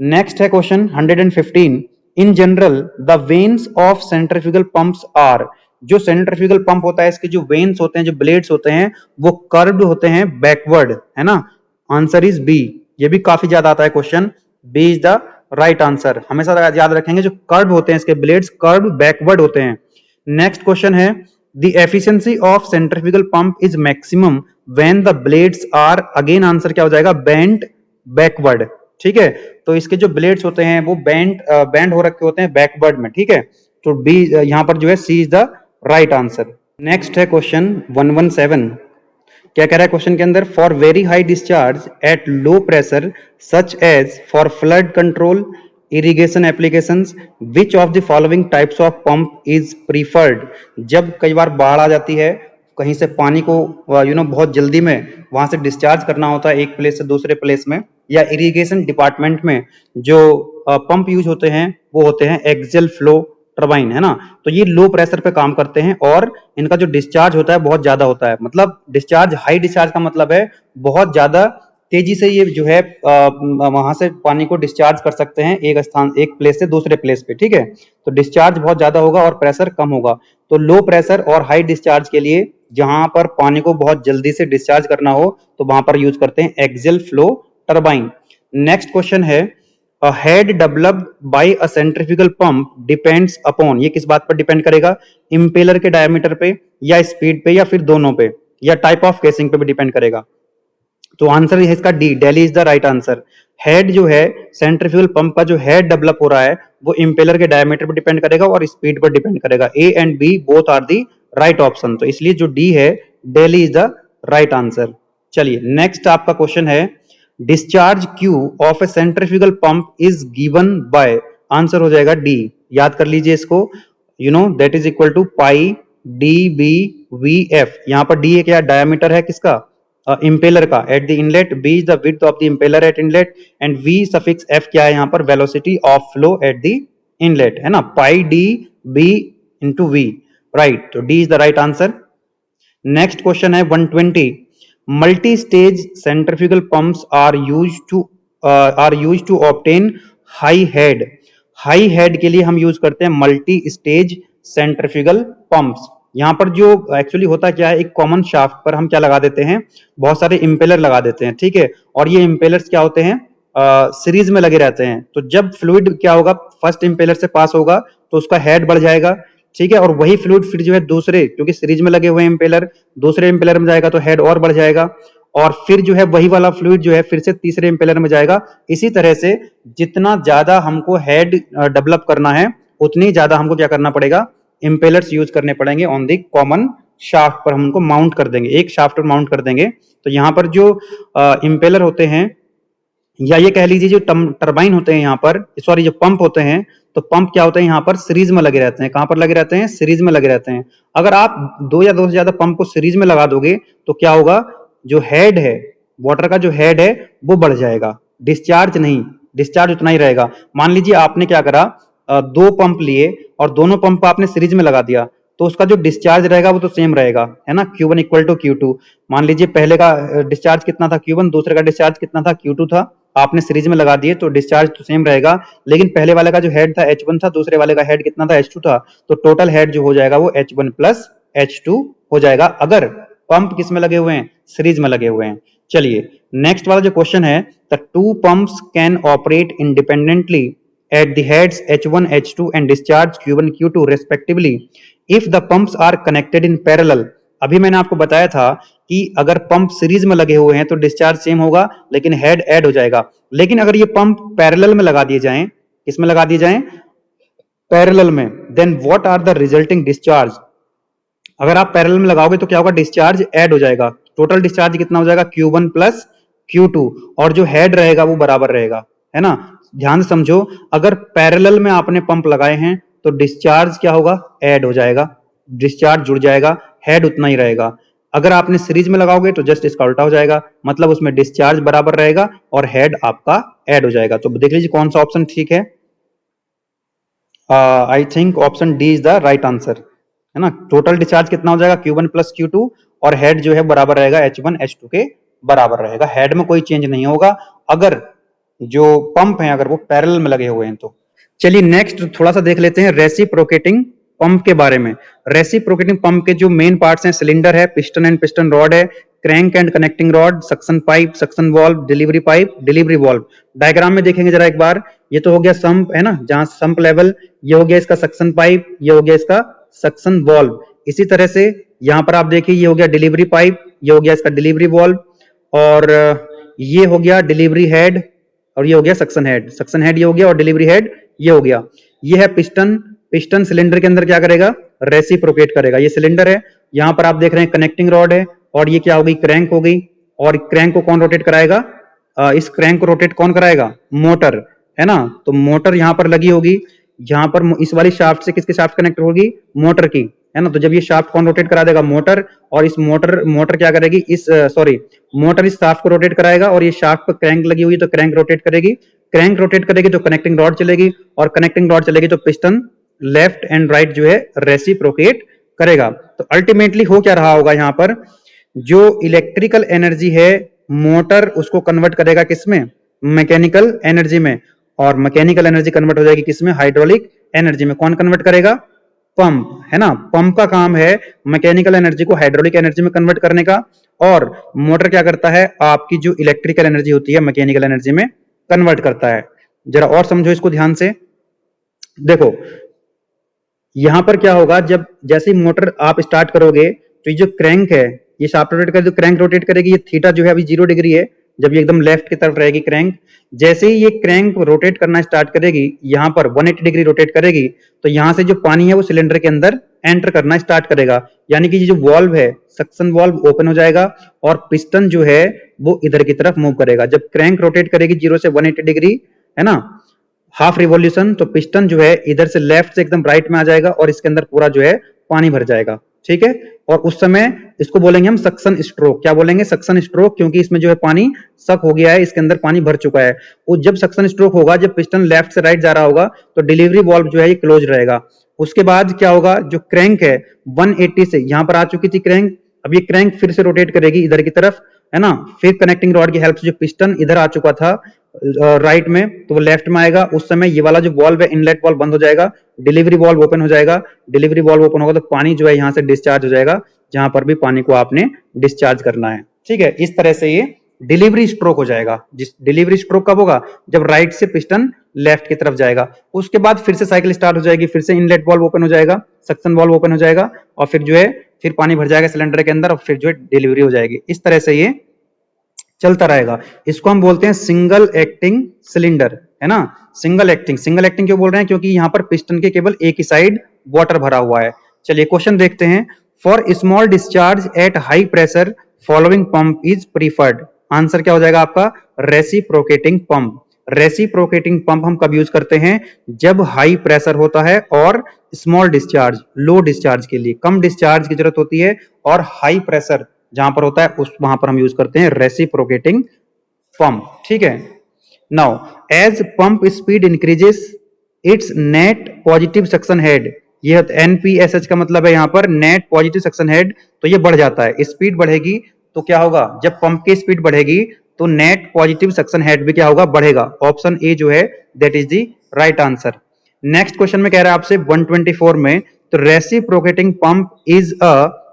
Next है question 115, in general the vanes of centrifugal pumps are. जो सेंट्रीफ्यूगल पंप होता है इसके जो वेन्स होते हैं, जो ब्लेड्स होते हैं वो कर्व्ड होते हैं बैकवर्ड, है ना। Answer is B. ये भी काफी ज्यादा आता है question, B is the right answer. हमेशा याद रखेंगे जो कर्व होते हैं इसके ब्लेड्स कर्व बैकवर्ड होते हैं। नेक्स्ट क्वेश्चन है, the efficiency of centrifugal pump is maximum when the blades are, again answer क्या हो जाएगा, बेंट बैकवर्ड, ठीक है। तो इसके जो ब्लेड्स होते हैं वो बेंड हो रखे होते हैं बैकवर्ड में, ठीक है। तो बी यहां पर जो है C is the right answer. Next है क्वेश्चन 117। क्या कह रहा है क्वेश्चन के अंदर, for very high discharge at low pressure such as for flood control irrigation applications which of the following types of pump is preferred. जब कई बार बाढ़ आ जाती है, कहीं से पानी को बहुत जल्दी में वहां से डिस्चार्ज करना होता है एक प्लेस से दूसरे प्लेस में, या इरिगेशन डिपार्टमेंट में जो पंप यूज होते हैं वो होते हैं एक्सियल फ्लो टरबाइन, है ना। तो ये लो प्रेशर पे काम करते हैं और इनका जो डिस्चार्ज होता है बहुत ज्यादा होता है। मतलब डिस्चार्ज, हाई डिस्चार्ज का मतलब है बहुत ज्यादा तेजी से ये जो है वहां से पानी को डिस्चार्ज कर सकते हैं एक प्लेस से दूसरे प्लेस पे, ठीक है। तो डिस्चार्ज बहुत ज्यादा होगा और प्रेशर कम होगा। तो लो प्रेशर और हाई डिस्चार्ज के लिए जहां पर पानी को बहुत जल्दी से डिस्चार्ज करना हो तो वहां पर यूज करते हैं axial flow turbine. Next question है, A head developed by a centrifugal pump depends upon, ये किस बात पर डिपेंड करेगा, इंपेलर के डायमीटर पे या स्पीड पे या फिर दोनों पे या टाइप ऑफ केसिंग पे भी डिपेंड करेगा। तो आंसर है इसका D, Delhi is the right answer. Head जो है सेंट्रीफ्यूगल पंप का जो हेड डेवलप हो रहा है वो इंपेलर के डायमीटर पर डिपेंड करेगा और स्पीड पर डिपेंड करेगा। A and B both are the right option. तो इसलिए जो डी है, Delhi is the right answer. चलिए नेक्स्ट आपका क्वेश्चन है, discharge Q of a centrifugal pump is given by, answer हो जाएगा डी। याद कर लीजिए इसको, that is equal to pi D B V F. यहां पर डी क्या डायमीटर है किसका, इंपेलर का at the inlet, B is the width of the impeller at inlet and V suffix F क्या है यहाँ पर, velocity of flow at the inlet, है ना। Pi D B into V, right. तो D is the right answer. Next question है 120, multi-stage centrifugal pumps are used to obtain high head। High head के लिए हम यूज करते हैं multi stage centrifugal pumps. यहाँ पर जो एक्चुअली होता क्या है, एक कॉमन शाफ्ट पर हम क्या लगा देते हैं, बहुत सारे इम्पेलर लगा देते हैं, ठीक है। और ये इम्पेलर्स क्या होते हैं, सीरीज में लगे रहते हैं। तो जब फ्लूइड क्या होगा, फर्स्ट इम्पेलर से पास होगा तो उसका हेड बढ़ जाएगा, ठीक है। और वही फ्लूइड फिर जो है दूसरे, क्योंकि सीरीज में लगे हुए इम्पेलर, दूसरे इम्पेलर में जाएगा तो हेड और बढ़ जाएगा, और फिर जो है वही वाला फ्लूइड जो है फिर से तीसरे इम्पेलर में जाएगा। इसी तरह से जितना ज्यादा हमको हेड डेवलप करना है, उतनी ज्यादा हमको क्या करना पड़ेगा, इम्पेलर्स यूज करने पड़ेंगे ऑन द कॉमन शाफ्ट पर। हम उनको माउंट कर देंगे, एक शाफ्ट पर माउंट कर देंगे। तो यहाँ पर जो इम्पेलर होते हैं, या ये कह लीजिए जो टरबाइन होते हैं यहाँ पर, सॉरी जो पंप होते हैं, तो पंप क्या होते हैं यहाँ पर सीरीज में लगे रहते हैं। कहां पर लगे रहते हैं, सीरीज में लगे रहते हैं। अगर आप दो या दो से ज्यादा पंप को सीरीज में लगा दोगे तो क्या होगा, जो हेड है, वाटर का जो हेड है वो बढ़ जाएगा, डिस्चार्ज नहीं, डिस्चार्ज उतना ही रहेगा। मान लीजिए आपने क्या करा, दो पंप लिए और दोनों पंप आपने सीरीज में लगा दिया, तो उसका जो डिस्चार्ज रहेगा वो तो सेम रहेगा, है ना, Q1 इक्वल टू Q2। मान लीजिए पहले का डिस्चार्ज कितना था, Q1, दूसरे का डिस्चार्ज कितना था, Q2 था। आपने सीरीज में लगा दिए तो डिस्चार्ज तो सेम रहेगा, लेकिन पहले वाले का जो हेड था H1 था, दूसरे वाले का हेड कितना था, H2 था। तो टोटल हेड जो हो जाएगा वो H1 प्लस H2 हो जाएगा, अगर पंप किस में लगे हुए हैं, सीरीज में लगे हुए हैं। चलिए नेक्स्ट वाला जो क्वेश्चन है, the two pumps can operate independently at the heads H1 H2 and discharge Q1 Q2 respectively if the pumps are connected in parallel। अभी मैंने आपको बताया था कि अगर पंप सीरीज में लगे हुए हैं तो डिस्चार्ज सेम होगा, लेकिन हेड ऐड हो जाएगा। लेकिन अगर ये पंप पैरेलल में लगा दिए जाएं, किसमें लगा दिए जाएं, पैरेलल में, then what are the resulting discharge. अगर आप पैरेलल में लगाओगे तो क्या होगा, डिस्चार्ज ऐड हो जाएगा। टोटल डिस्चार्ज कितना हो जाएगा, Q1 प्लस Q2, और जो हेड रहेगा वो बराबर रहेगा, है ना। ध्यान से समझो, अगर पैरेलल में आपने पंप लगाए हैं तो डिस्चार्ज क्या होगा, ऐड हो जाएगा, डिस्चार्ज जुड़ जाएगा, हेड उतना ही रहेगा। अगर आपने सीरीज में लगाओगे तो जस्ट इसका उल्टा हो जाएगा, मतलब उसमें डिस्चार्ज बराबर रहेगा और हेड आपका ऐड हो जाएगा। तो देख लीजिए कौन सा ऑप्शन ठीक है। I think option D is the right answer, है ना। टोटल डिस्चार्ज कितना हो जाएगा, Q1 प्लस Q2, और हेड जो है बराबर रहेगा H1 H2 के बराबर रहेगा। हेड में कोई चेंज नहीं होगा अगर जो पंप हैं अगर वो पैरेलल में लगे हुए हैं तो। चलिए नेक्स्ट थोड़ा सा देख लेते हैं रेसिप्रोकेटिंग पंप के बारे में। रेसिप्रोकेटिंग पंप के जो मेन पार्ट्स हैं, सिलेंडर है, पिस्टन एंड पिस्टन रॉड है, crank and connecting rod, suction pipe, suction valve, delivery pipe, delivery valve. Diagram में देखेंगे जरा एक बार, ये तो हो गया संप, है ना, जहां संप लेवल, ये हो गया इसका सक्शन पाइप, ये हो गया इसका सक्शन वाल्व। इसी तरह से यहाँ पर आप देखिए, ये हो गया डिलीवरी पाइप, ये हो गया इसका डिलीवरी वाल्व, और ये हो गया डिलीवरी हेड, और ये हो गया सक्शन हेड। सक्शन हेड ये हो गया और डिलीवरी हेड ये हो गया। ये है पिस्टन, पिस्टन सिलेंडर के अंदर क्या करेगा, रेसिप्रोकेट करेगा। ये सिलेंडर है, यहाँ पर आप देख रहे हैं कनेक्टिंग रॉड है, और ये क्या हो गई, क्रैंक हो गई। और क्रैंक को कौन रोटेट कराएगा, इस क्रैंक को रोटेट कौन कराएगा, मोटर, है ना। तो मोटर यहाँ पर लगी होगी, यहाँ पर इस वाली शाफ्ट से किसके शाफ्ट कनेक्ट होगी, मोटर की, है ना। तो जब ये शाफ्ट कौन रोटेट करा देगा, मोटर, और इस मोटर क्या करेगी, इस मोटर इस शाफ्ट को रोटेट कराएगा, और ये शाफ्ट पर क्रैंक लगी हुई है तो क्रैंक रोटेट करेगी, क्रैंक रोटेट करेगी तो कनेक्टिंग रॉड चलेगी, और कनेक्टिंग रॉड चलेगी तो पिस्टन लेफ्ट एंड राइट जो है रेसिप्रोकेट करेगा। तो अल्टीमेटली हो क्या रहा होगा, यहाँ पर जो इलेक्ट्रिकल एनर्जी है मोटर उसको कन्वर्ट करेगा किसमें, मैकेनिकल एनर्जी में, और मैकेनिकल एनर्जी कन्वर्ट हो जाएगी किसमें, हाइड्रोलिक एनर्जी में। कौन कन्वर्ट करेगा, पंप, है ना। पंप का काम है मैकेनिकल एनर्जी को हाइड्रोलिक एनर्जी में कन्वर्ट करने का, और मोटर क्या करता है, आपकी जो इलेक्ट्रिकल एनर्जी होती है मैकेनिकल एनर्जी में कन्वर्ट करता है। जरा और समझो इसको ध्यान से, देखो यहां पर क्या होगा, जब जैसे ही मोटर आप स्टार्ट करोगे तो ये जो क्रैंक है ये शाफ्ट रोटेट करेगी, क्रैंक रोटेट करेगी। ये थीटा जो है अभी 0 डिग्री है, जब ये एकदम लेफ्ट की तरफ रहेगी क्रैंक, जैसे ही ये क्रैंक रोटेट करना स्टार्ट करेगी, यहाँ पर 180 डिग्री रोटेट करेगी, तो यहाँ से जो पानी है वो सिलेंडर के अंदर एंटर करना स्टार्ट करेगा। यानी कि ये जो वॉल्व है, सक्शन वॉल्व ओपन हो जाएगा, और पिस्टन जो है वो इधर की तरफ मूव करेगा। जब क्रैंक रोटेट करेगी 0 से 180 डिग्री, है ना, हाफ रिवॉल्यूशन, तो पिस्टन जो है इधर से लेफ्ट से एकदम राइट में आ जाएगा, और इसके अंदर पूरा जो है पानी भर जाएगा, ठीक है। और उस समय इसको बोलेंगे हम सक्शन स्ट्रोक। क्या बोलेंगे, सक्शन स्ट्रोक, क्योंकि इसमें जो है पानी सक हो गया है, इसके अंदर पानी भर चुका है। वो जब सक्शन स्ट्रोक होगा, जब पिस्टन लेफ्ट से राइट जा रहा होगा, तो डिलीवरी वाल्व जो है ये क्लोज रहेगा। उसके बाद क्या होगा, जो क्रैंक है 180 से यहाँ पर आ चुकी थी क्रैंक, अब ये क्रैंक फिर से रोटेट करेगी इधर की तरफ, है ना। फिर कनेक्टिंग रॉड की हेल्प से जो पिस्टन इधर आ चुका था राइट में, तो वो लेफ्ट में आएगा। उस समय ये वाला जो वॉल्व है, इनलेट वॉल्व बंद हो जाएगा, डिलीवरी वॉल्व ओपन हो जाएगा, डिलीवरी वॉल्व ओपन होगा तो पानी जो है यहाँ से डिस्चार्ज हो जाएगा जहां पर भी पानी को आपने डिस्चार्ज करना है। ठीक है, इस तरह से ये डिलीवरी स्ट्रोक हो जाएगा। जिस डिलीवरी स्ट्रोक कब होगा, जब राइट से पिस्टन लेफ्ट की तरफ जाएगा। उसके बाद फिर से साइकिल स्टार्ट हो जाएगी, फिर से इनलेट वाल्व ओपन हो जाएगा, सक्शन वाल्व ओपन हो जाएगा और फिर जो है फिर पानी भर जाएगा सिलेंडर के अंदर और फिर जो है डिलीवरी हो जाएगी। इस तरह से ये चलता रहेगा। इसको हम बोलते हैं सिंगल एक्टिंग सिलेंडर, है ना। सिंगल एक्टिंग क्यों बोल रहे हैं, क्योंकि यहाँ पर पिस्टन के केवल एक ही साइड वाटर भरा हुआ है। चलिए क्वेश्चन देखते हैं। For small discharge at high pressure following pump is preferred. Answer क्या हो जाएगा आपका, रेसिप्रोकेटिंग पंप। रेसिप्रोकेटिंग पंप हम कब यूज करते हैं, जब हाई प्रेशर होता है और स्मॉल डिस्चार्ज, लो डिस्चार्ज के लिए, कम डिस्चार्ज की जरूरत होती है और हाई प्रेशर जहां पर होता है उस वहां पर हम यूज करते हैं रेसिप्रोकेटिंग पंप। ठीक है, now as pump speed increases its net positive suction head, ये एनपीएसएच का मतलब है यहाँ पर नेट पॉजिटिव सक्शन हेड, तो ये बढ़ जाता है। स्पीड बढ़ेगी तो क्या होगा, जब पंप की स्पीड बढ़ेगी तो नेट पॉजिटिव सक्शन हेड भी क्या होगा, बढ़ेगा। ऑप्शन ए जो है that is the right answer. Next question में कह रहा है आपसे 124 में, तो रेसिप्रोकेटिंग पंप इज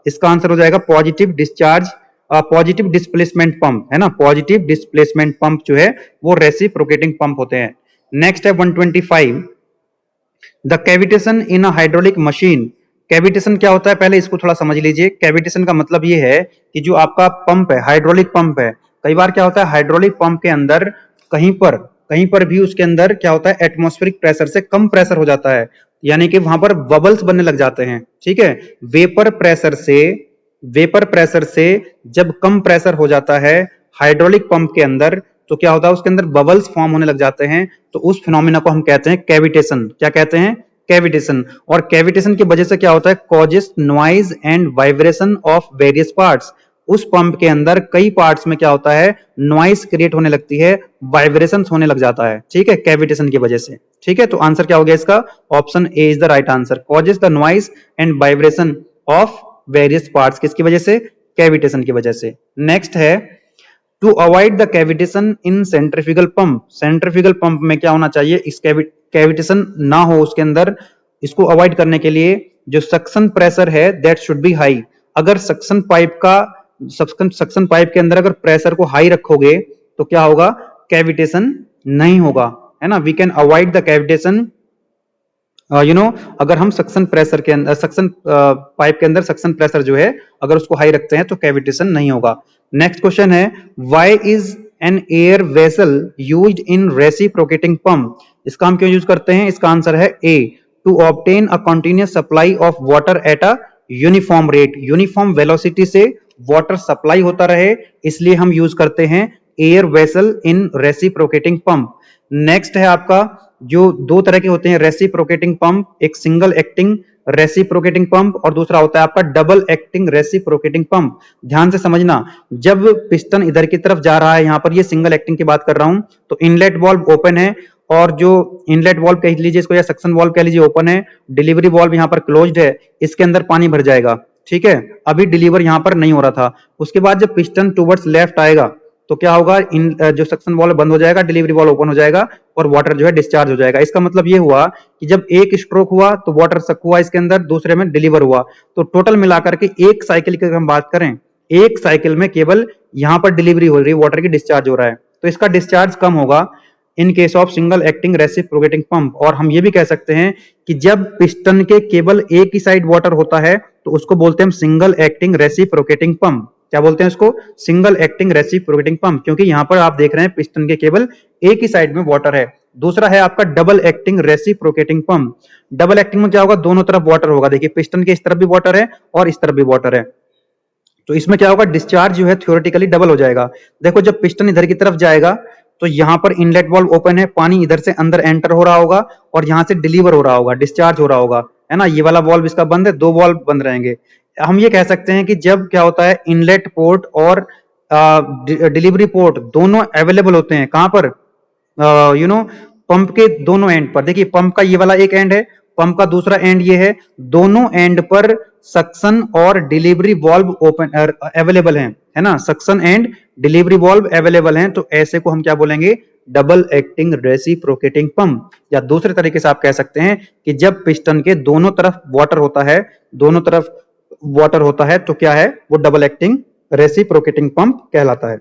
इसका आंसर हो जाएगा positive discharge, positive displacement pump, है ना। पॉजिटिव डिस्प्लेसमेंट पंप जो है वो रेसिप्रोकेटिंग पंप होते हैं। नेक्स्ट है 125, the cavitation in a hydraulic machine. Cavitation क्या होता है, पहले इसको थोड़ा समझ लीजिए। कैविटेशन का मतलब ये है कि जो आपका पंप है, हाइड्रोलिक पंप है, कई बार क्या होता है हाइड्रोलिक पंप के अंदर कहीं पर भी उसके अंदर क्या होता है, एटमॉस्फेरिक प्रेशर से कम प्रेशर हो जाता है, यानी कि वहां पर बबल्स बनने लग जाते हैं। ठीक है, वेपर प्रेशर से जब कम प्रेशर हो जाता है हाइड्रोलिक पंप के अंदर, तो क्या होता है उसके अंदर बबल्स फॉर्म होने लग जाते हैं, तो उस फिनोमिना को हम कहते हैं कैविटेशन। क्या कहते हैं, कैविटेशन। और कैविटेशन की वजह से क्या होता है, causes noise and vibration of various parts. उस पंप के अंदर कई पार्ट्स में क्या होता है, नॉइज क्रिएट होने लगती है, वाइब्रेशन होने लग जाता है। ठीक है, कैविटेशन की वजह से। ठीक है, तो आंसर क्या हो गया इसका, option A is the right answer. Causes the noise and vibration of various parts, किसकी वजह से, कैविटेशन की वजह से। नेक्स्ट है to avoid the cavitation in centrifugal pump. Centrifugal pump में क्या होना चाहिए, इस कैविटेशन ना हो उसके अंदर, इसको अवॉइड करने के लिए जो सक्शन प्रेशर है दैट शुड बी हाई। अगर सक्शन पाइप के अंदर अगर प्रेशर को हाई रखोगे तो क्या होगा, कैविटेशन नहीं होगा, है ना। We can avoid the cavitation अगर हम सक्शन प्रेशर के अंदर, सक्शन पाइप के अंदर सक्शन प्रेशर जो है अगर उसको हाई रखते हैं तो कैविटेशन नहीं होगा। नेक्स्ट क्वेश्चन है, why is an air vessel used in reciprocating pump. इसका हम क्यों यूज करते हैं, इसका आंसर है A, to obtain a continuous supply of water at a uniform rate. Uniform velocity से वाटर सप्लाई होता रहे, इसलिए हम यूज करते हैं air vessel in reciprocating pump. नेक्स्ट है आपका, जो दो तरह के होते हैं रेसिप्रोकेटिंग पंप, एक सिंगल एक्टिंग रेसिप्रोकेटिंग पंप और दूसरा होता है आपका डबल एक्टिंग रेसिप्रोकेटिंग पंप। ध्यान से समझना, जब पिस्टन इधर की तरफ जा रहा है, यहां पर ये सिंगल एक्टिंग की बात कर रहा हूं, तो इनलेट वाल्व ओपन है और जो इनलेट वाल्व कह लीजिए इसको या सक्शन वाल्व कह लीजिए ओपन है, डिलीवरी वाल्व यहां पर क्लोज्ड है, इसके अंदर पानी भर जाएगा। ठीक है, अभी डिलीवर यहां पर नहीं हो रहा था। उसके बाद जब पिस्टन टुवर्ड्स लेफ्ट आएगा तो क्या होगा, इन जो सक्शन वाल्व बंद हो जाएगा, डिलीवरी वाल्व ओपन हो जाएगा और वाटर जो है डिस्चार्ज हो जाएगा। इसका मतलब ये हुआ कि जब एक स्ट्रोक हुआ तो वाटर सक हुआ इसके अंदर, दूसरे में डिलीवर हुआ, तो टोटल मिलाकर के एक साइकिल की हम बात करें, एक साइकिल में केवल यहां पर डिलीवरी हो रही है, वाटर की डिस्चार्ज हो रहा है, तो इसका डिस्चार्ज कम होगा इन case of single acting reciprocating pump. और हम ये भी कह सकते हैं कि जब पिस्टन के केवल एक ही साइड वाटर होता है तो उसको बोलते हैं हम सिंगल एक्टिंग रेसिप्रोकेटिंग पंप। क्या बोलते हैं उसको, सिंगल एक्टिंग रेसिप्रोकेटिंग पंप, क्योंकि यहां पर आप देख रहे हैं पिस्टन के केवल एक ही साइड में वाटर है। दूसरा है आपका double acting reciprocating pump. Double acting में क्या होगा, दोनों तरफ वाटर होगा। देखिए पिस्टन के इस तरफ भी वाटर है और इस तरफ भी वाटर है, तो इसमें क्या होगा, डिस्चार्ज जो है थ्योरेटिकली डबल हो जाएगा। देखो जब पिस्टन इधर की तरफ जाएगा तो यहां पर इनलेट वाल्व ओपन है, पानी इधर से अंदर एंटर हो रहा होगा और यहां से डिलीवर हो रहा होगा, डिस्चार्ज हो रहा होगा, है ना। ये वाला वाल्व इसका बंद है, दो वाल्व बंद रहेंगे। हम ये कह सकते हैं कि जब क्या होता है, इनलेट पोर्ट और डिलीवरी पोर्ट दोनों अवेलेबल होते हैं, कहां पर, पंप के दोनों एंड पर। देखिए पंप का ये वाला एक एंड है, पंप का दूसरा एंड ये है, दोनों एंड पर सक्शन और डिलीवरी वाल्व ओपन अवेलेबल हैं, है ना। Suction and delivery valve available हैं, तो ऐसे को हम क्या बोलेंगे, डबल एक्टिंग रेसिप्रोकेटिंग पंप, या दूसरे तरीके से आप कह सकते हैं कि जब पिस्टन के दोनों तरफ वाटर होता है, दोनों तरफ वाटर होता है तो क्या है, वो डबल एक्टिंग रेसिप्रोकेटिंग पंप कहलाता है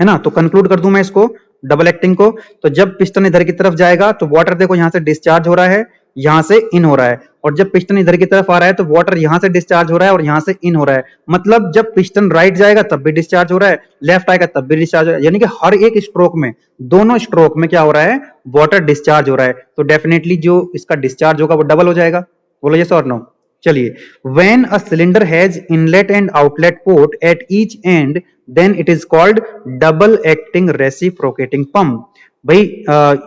ना। तो कंक्लूड कर दूं मैं इसको, डबल एक्टिंग को, तो जब पिस्टन इधर की तरफ जाएगा तो वाटर देखो यहां से डिस्चार्ज हो रहा है, यहां से इन हो रहा है, और जब पिस्टन इधर की तरफ आ रहा है तो वाटर यहां से डिस्चार्ज हो रहा है और यहां से इन हो रहा है। मतलब जब पिस्टन राइट जाएगा तब भी डिस्चार्ज हो रहा है, लेफ्ट आएगा तब भी डिस्चार्ज हो रहा है, यानी कि हर एक स्ट्रोक में, दोनों स्ट्रोक में क्या हो रहा है, वाटर डिस्चार्ज हो रहा है। तो डेफिनेटली जो इसका डिस्चार्ज होगा वो डबल हो जाएगा। बोलो यस और नो। चलिए, when a cylinder has inlet and outlet port at each end then it is called double acting reciprocating pump. भाई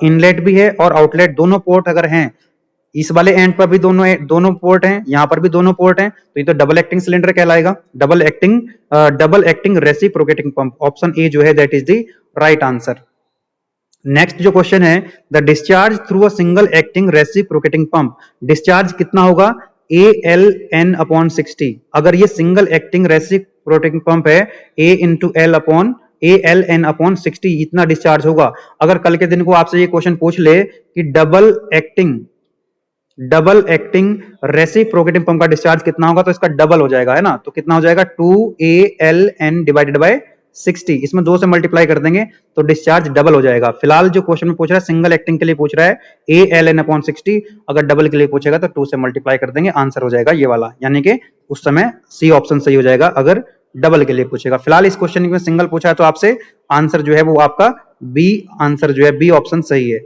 इनलेट भी है और आउटलेट दोनों पोर्ट अगर हैं, इस वाले एंड पर भी दोनों पोर्ट हैं, यहां पर भी दोनों पोर्ट हैं, तो ये तो डबल एक्टिंग सिलेंडर कहलाएगा, double acting reciprocating pump. Option A जो है that is the right answer. Next जो क्वेश्चन है, the discharge through a single acting reciprocating pump, discharge कितना होगा, ALN/60। अगर ये सिंगल एक्टिंग रेसिप्रोकेटिंग पंप है, ALN/60 इतना डिस्चार्ज होगा। अगर कल के दिन को आपसे ये क्वेश्चन पूछ ले कि डबल एक्टिंग रेसिप्रोकेटिंग पंप का डिस्चार्ज कितना होगा, तो इसका डबल हो जाएगा, है ना। तो कितना हो जाएगा, 2ALN डिवाइडेड बाय 60, इसमें 2 से मल्टीप्लाई कर देंगे तो डिस्चार्ज डबल हो जाएगा। फिलहाल जो क्वेश्चन में पूछ रहा है सिंगल एक्टिंग के लिए पूछ रहा है ALN/60, अगर डबल के लिए पूछेगा तो 2 से मल्टीप्लाई कर देंगे, आंसर हो जाएगा ये वाला, यानी कि उस समय सी ऑप्शन सही हो जाएगा अगर डबल के लिए पूछेगा। फिलहाल इस क्वेश्चन में सिंगल पूछा है तो आपसे आंसर जो है वो आपका बी आंसर जो है, बी ऑप्शन सही है।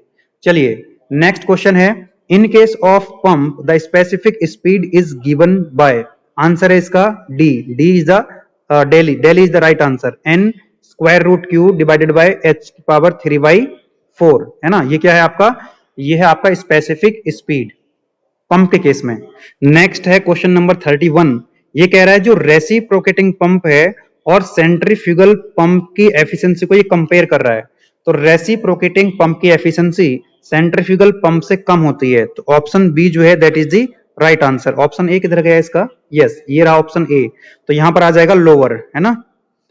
चलिए नेक्स्ट क्वेश्चन है, इन case of pump the specific speed is given by, answer है इसका D is the daily is the right answer, n² divided by h⁴, है ना। ये क्या है आपका, ये है आपका स्पेसिफिक स्पीड पंप के केस में। नेक्स्ट है क्वेश्चन नंबर 31, ये कह रहा है जो रेसिप्रोकेटिंग पंप है और सेंट्रीफ्यूगल पंप की एफिशिएंसी को ये कंपेयर कर रहा है। तो रेसिप्रोकेटिंग पंप की एफिशिएंसी सेंट्रीफ्यूगल पंप से कम होती है, तो ऑप्शन बी जो है that is the right answer. Option A किधर गया इसका, यस ये रहा ऑप्शन ए, तो यहां पर आ जाएगा लोअर, है ना।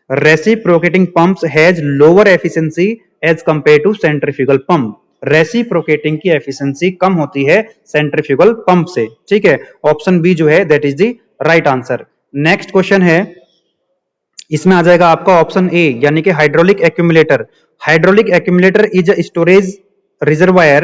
Reciprocating pumps has lower efficiency as compare to centrifugal pump, reciprocating की एफिशिएंसी कम होती है सेंट्रीफ्यूगल पंप से, ठीक है। ऑप्शन बी जो है that is the right answer. Next question है, इसमें आ जाएगा आपका ऑप्शन ए, यानी कि hydraulic accumulator. Hydraulic accumulator is a storage reservoir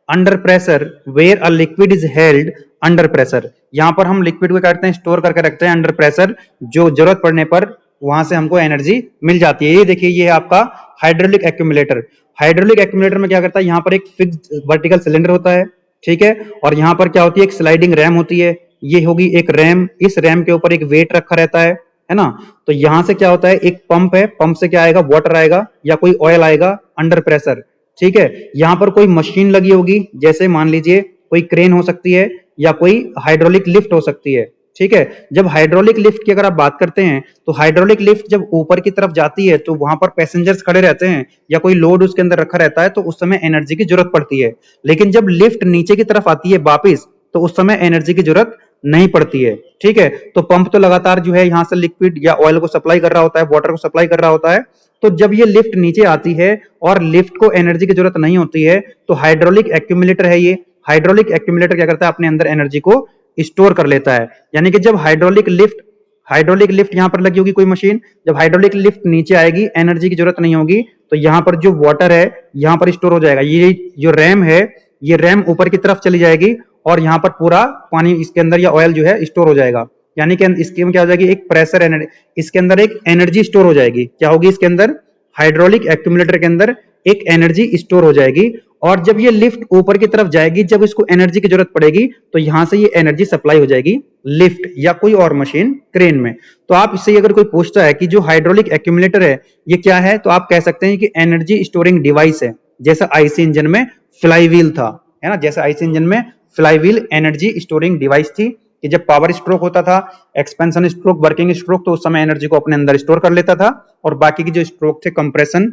under pressure where a liquid is held under pressure. यहां पर हम लिक्विड को करते हैं, स्टोर करके रखते हैं अंडर प्रेशर, जो जरूरत पड़ने पर वहां से हमको एनर्जी मिल जाती है। ये देखिए, ये है आपका हाइड्रोलिक एक्यूमुलेटर। हाइड्रोलिक एक्यूमुलेटर में क्या करता है, यहाँ पर एक फिक्स्ड वर्टिकल सिलेंडर होता है, ठीक है, और यहाँ पर क्या होती है, एक स्लाइडिंग रैम होती है, ये होगी एक रैम, इस रैम के ऊपर एक वेट रखा रहता है ना। तो यहां से क्या होता है, एक पंप है, पंप से क्या आएगा, वाटर आएगा या कोई ऑयल आएगा अंडर प्रेशर, ठीक है। यहां पर कोई मशीन लगी होगी, जैसे मान लीजिए कोई क्रेन हो सकती है या कोई हाइड्रोलिक लिफ्ट हो सकती है, ठीक है। जब हाइड्रोलिक लिफ्ट की अगर आप बात करते हैं तो हाइड्रोलिक लिफ्ट जब ऊपर की तरफ जाती है तो वहां पर पैसेंजर्स खड़े रहते हैं या कोई लोड उसके अंदर रखा रहता है, तो उस समय एनर्जी की जरूरत पड़ती है। लेकिन जब लिफ्ट नीचे की तरफ आती है वापिस, तो उस समय एनर्जी की जरूरत नहीं पड़ती है, ठीक है। तो पंप तो लगातार जो है यहां से लिक्विड या ऑयल को सप्लाई कर रहा होता है, वाटर को सप्लाई कर रहा होता है। तो जब ये लिफ्ट नीचे आती है और लिफ्ट को एनर्जी की जरूरत नहीं होती है, तो हाइड्रोलिक एक्यूमुलेटर है ये, हाइड्रोलिक एक्यूमुलेटर क्या करता है, अपने अंदर एनर्जी को स्टोर कर लेता है। यानी कि जब हाइड्रोलिक लिफ्ट यहां पर लगी होगी कोई मशीन, जब हाइड्रोलिक लिफ्ट नीचे आएगी, एनर्जी की जरूरत नहीं होगी, तो यहां पर जो वाटर है यहां पर स्टोर हो जाएगा। ये जो रैम है, ये रैम ऊपर की तरफ चली जाएगी और यहां पर पूरा पानी इसके अंदर या ऑयल जो है स्टोर हो जाएगा। यानी कि इसके में क्या हो जाएगी, एक प्रेशर एनर्जी, इसके अंदर एक एनर्जी स्टोर हो जाएगी। क्या होगी इसके अंदर, हाइड्रोलिक एक्यूमुलेटर के अंदर एक एनर्जी स्टोर हो जाएगी, और जब ये लिफ्ट ऊपर की तरफ जाएगी, जब इसको एनर्जी की जरूरत पड़ेगी, तो यहां से ये एनर्जी सप्लाई हो जाएगी लिफ्ट या कोई और मशीन, क्रेन में। तो आप इससे अगर कोई पूछता है कि जो हाइड्रोलिक एक्यूमुलेटर है ये क्या है, तो आप कह सकते हैं कि एनर्जी स्टोरिंग डिवाइस है। जैसा आईसी इंजन में फ्लाईव्हील था, है ना, जैसे आईसी इंजन में फ्लाईव्हील एनर्जी स्टोरिंग डिवाइस थी कि जब पावर स्ट्रोक होता था, एक्सपेंशन स्ट्रोक, वर्किंग स्ट्रोक, तो उस समय एनर्जी को अपने अंदर स्टोर कर लेता था, और बाकी की जो स्ट्रोक थे, कंप्रेशन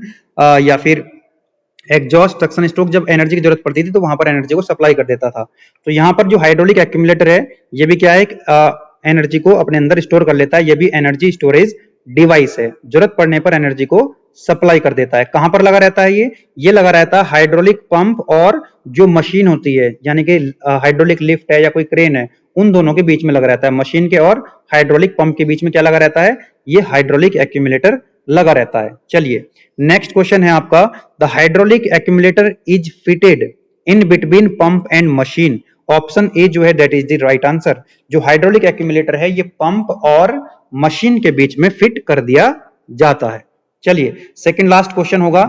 या फिर एग्जॉस्ट, सक्शन स्ट्रोक, जब एनर्जी की जरूरत पड़ती थी तो वहां पर एनर्जी को सप्लाई कर देता था। तो यहाँ पर जो हाइड्रोलिक एक्यूमुलेटर है ये भी क्या है, एनर्जी को अपने अंदर स्टोर कर लेता है, ये भी एनर्जी स्टोरेज डिवाइस है, जरूरत पड़ने पर एनर्जी को सप्लाई कर देता है। कहां पर लगा रहता है ये लगा रहता है हाइड्रोलिक पंप और जो मशीन होती है, यानी कि हाइड्रोलिक लिफ्ट है या कोई क्रेन है, उन दोनों के बीच में लगा रहता है। मशीन के और हाइड्रोलिक पंप के बीच में क्या लगा रहता है, ये हाइड्रोलिक एक्यूमुलेटर लगा रहता है। चलिए नेक्स्ट क्वेश्चन है आपका, the hydraulic accumulator is fitted in between pump and machine. Option A जो है that is the right answer. जो हाइड्रोलिक एक्यूमुलेटर है ये पंप और मशीन के बीच में फिट कर दिया जाता है। चलिए सेकंड लास्ट क्वेश्चन होगा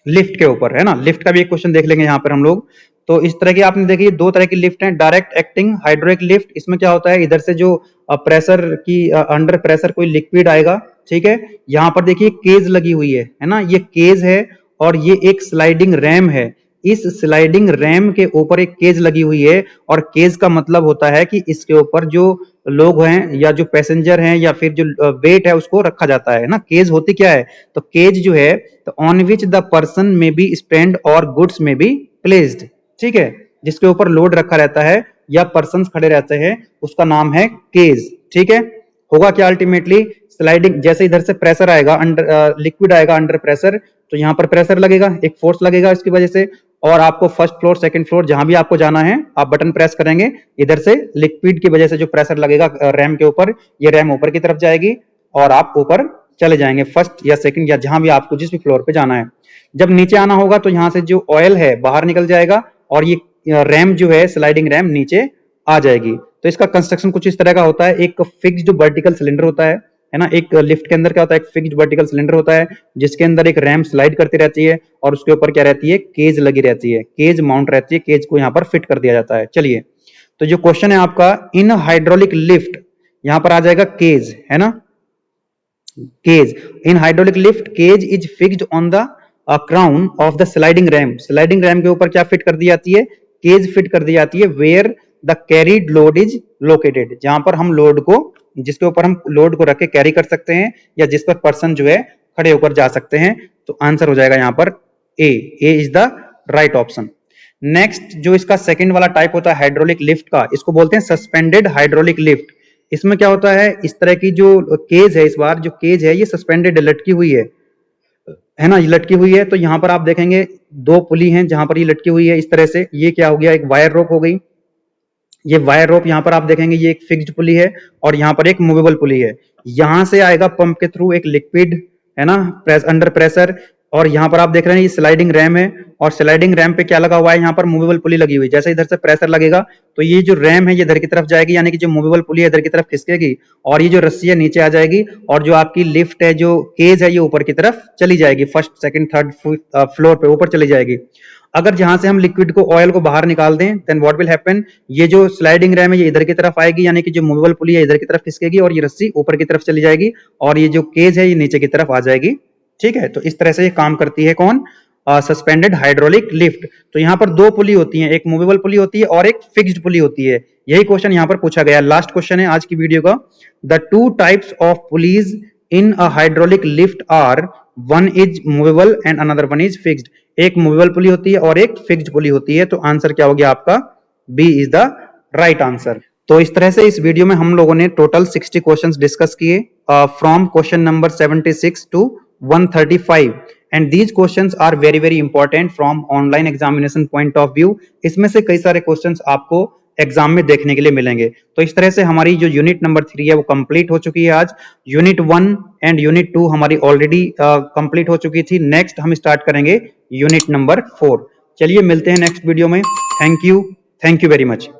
लिफ्ट के ऊपर, है ना। लिफ्ट का भी एक क्वेश्चन देख लेंगे यहां पर हम लोग। तो इस तरह की आपने देखी दो तरह की लिफ्ट है, डायरेक्ट एक्टिंग हाइड्रोलिक लिफ्ट। इसमें क्या होता है, इधर से जो प्रेशर की अंडर प्रेशर कोई लिक्विड आएगा, ठीक है। यहां पर देखिए केज लगी हुई है ना, ये केज है और ये एक स्लाइडिंग रैम है। इस स्लाइडिंग रैम के ऊपर एक केज लगी हुई है और केज का मतलब होता है कि इसके ऊपर जो लोग हैं या जो पैसेंजर हैं या फिर जो वेट है उसको रखा जाता है ना। केज होती क्या है, तो केज जो है तो ऑन विच द पर्सन में बी स्टैंड और गुड्स में बी प्लेस्ड, ठीक है। जिसके ऊपर लोड रखा रहता है या पर्सन खड़े रहते हैं उसका नाम है केज, ठीक है। होगा क्या अल्टीमेटली, स्लाइडिंग, जैसे इधर से प्रेशर आएगा, अंडर लिक्विड आएगा अंडर प्रेशर, तो यहाँ पर प्रेशर लगेगा, एक फोर्स लगेगा इसकी वजह से, और आपको फर्स्ट फ्लोर सेकंड फ्लोर जहां भी आपको जाना है आप बटन प्रेस करेंगे, इधर से लिक्विड की वजह से जो प्रेशर लगेगा रैम के ऊपर, ये रैम ऊपर की तरफ जाएगी और आप ऊपर चले जाएंगे फर्स्ट या सेकंड या जहां भी आपको जिस भी फ्लोर पे जाना है। जब नीचे आना होगा तो यहाँ से जो ऑयल है बाहर निकल जाएगा और ये रैम जो है स्लाइडिंग रैम नीचे आ जाएगी। तो इसका कंस्ट्रक्शन कुछ इस तरह का होता है, एक फिक्स्ड वर्टिकल सिलेंडर होता है ना। एक लिफ्ट के अंदर क्या होता है, एक फिक्स्ड वर्टिकल सिलेंडर होता है जिसके अंदर एक रैम स्लाइड करती रहती है और उसके ऊपर क्या रहती है, केज लगी रहती है, केज माउंट रहती है, केज को यहाँ पर फिट कर दिया जाता है। चलिए तो जो क्वेश्चन है आपका, इन हाइड्रोलिक लिफ्ट, यहां पर आ जाएगा केज, है ना, cage. In hydraulic lift cage is fixed on the crown of the sliding ram. Sliding ram के ऊपर क्या फिट कर दी जाती है, केज फिट कर दी जाती है। Where the carried load is located, जहां पर हम लोड को, जिसके ऊपर हम लोड को रख के कैरी कर सकते हैं या जिस पर पर्सन जो है खड़े होकर जा सकते हैं। तो आंसर हो जाएगा यहाँ पर A is the right option. Next जो इसका सेकंड वाला टाइप होता है हाइड्रोलिक लिफ्ट का, इसको बोलते हैं सस्पेंडेड हाइड्रोलिक लिफ्ट। इसमें क्या होता है, इस तरह की जो केज है, इस बार जो केज है ये सस्पेंडेड लटकी हुई है ना, ये लटकी हुई है। तो यहाँ पर आप देखेंगे दो पुली हैं जहां पर ये लटकी हुई है इस तरह से। ये क्या हो गया, एक वायर रोप हो गई, ये वायर रोप यहाँ पर आप देखेंगे ये एक फिक्स्ड पुली है और यहाँ पर एक मूवेबल पुली है। यहां से आएगा पंप के थ्रू एक लिक्विड, है ना, अंडर प्रेशर, और यहाँ पर आप देख रहे हैं ये स्लाइडिंग रैम है और स्लाइडिंग रैम पे क्या लगा हुआ है, यहाँ पर मूवेबल पुली लगी हुई है। जैसे इधर से प्रेशर लगेगा तो ये जो रैम है ये इधर की तरफ जाएगी, यानी कि जो मूवेबल पुली है इधर की तरफ खिसकेगी और ये जो रस्सी है नीचे आ जाएगी और जो आपकी लिफ्ट है, जो केज है, ये ऊपर की तरफ चली जाएगी, फर्स्ट सेकंड थर्ड फ्लोर पे ऊपर चली जाएगी। अगर जहां से हम लिक्विड को, ऑयल को बाहर निकाल दें, देन व्हाट विल हैपन, ये जो स्लाइडिंग रैम है ये इधर की तरफ आएगी, यानी कि जो मूवेबल पुली है इधर की तरफ खिसकेगी और ये रस्सी ऊपर की तरफ चली जाएगी और ये जो केज है ये नीचे की तरफ आ जाएगी, ठीक है। तो इस तरह से ये काम करती है कौन, सस्पेंडेड हाइड्रोलिक लिफ्ट। तो यहाँ पर दो पुली होती हैं, एक मूवेबल पुली होती है और एक फिक्स्ड पुली होती है। यही क्वेश्चन यहाँ पर पूछा गया। लास्ट क्वेश्चन है आज की वीडियो का, the two types of pulleys in a hydraulic lift are, one is movable and another one is fixed. एक मूवेबल पुली होती है और एक फिक्स्ड पुली होती है। तो आंसर क्या हो गया आपका, B is the right answer. तो इस तरह से इस वीडियो में हम लोगों ने टोटल 60 क्वेश्चंस डिस्कस किए from question number 76 to 135, and these questions are very important from online examination point of view। इसमें से कई सारे क्वेश्चंस आपको एग्जाम में देखने के लिए मिलेंगे। तो इस तरह से हमारी जो यूनिट नंबर 3 है वो कंप्लीट हो चुकी है आज। यूनिट 1 एंड यूनिट 2 हमारी ऑलरेडी कंप्लीट हो चुकी थी। नेक्स्ट हम स्टार्ट करेंगे यूनिट नंबर 4। चलिए मिलते हैं नेक्स्ट वीडियो में। Thank you very much.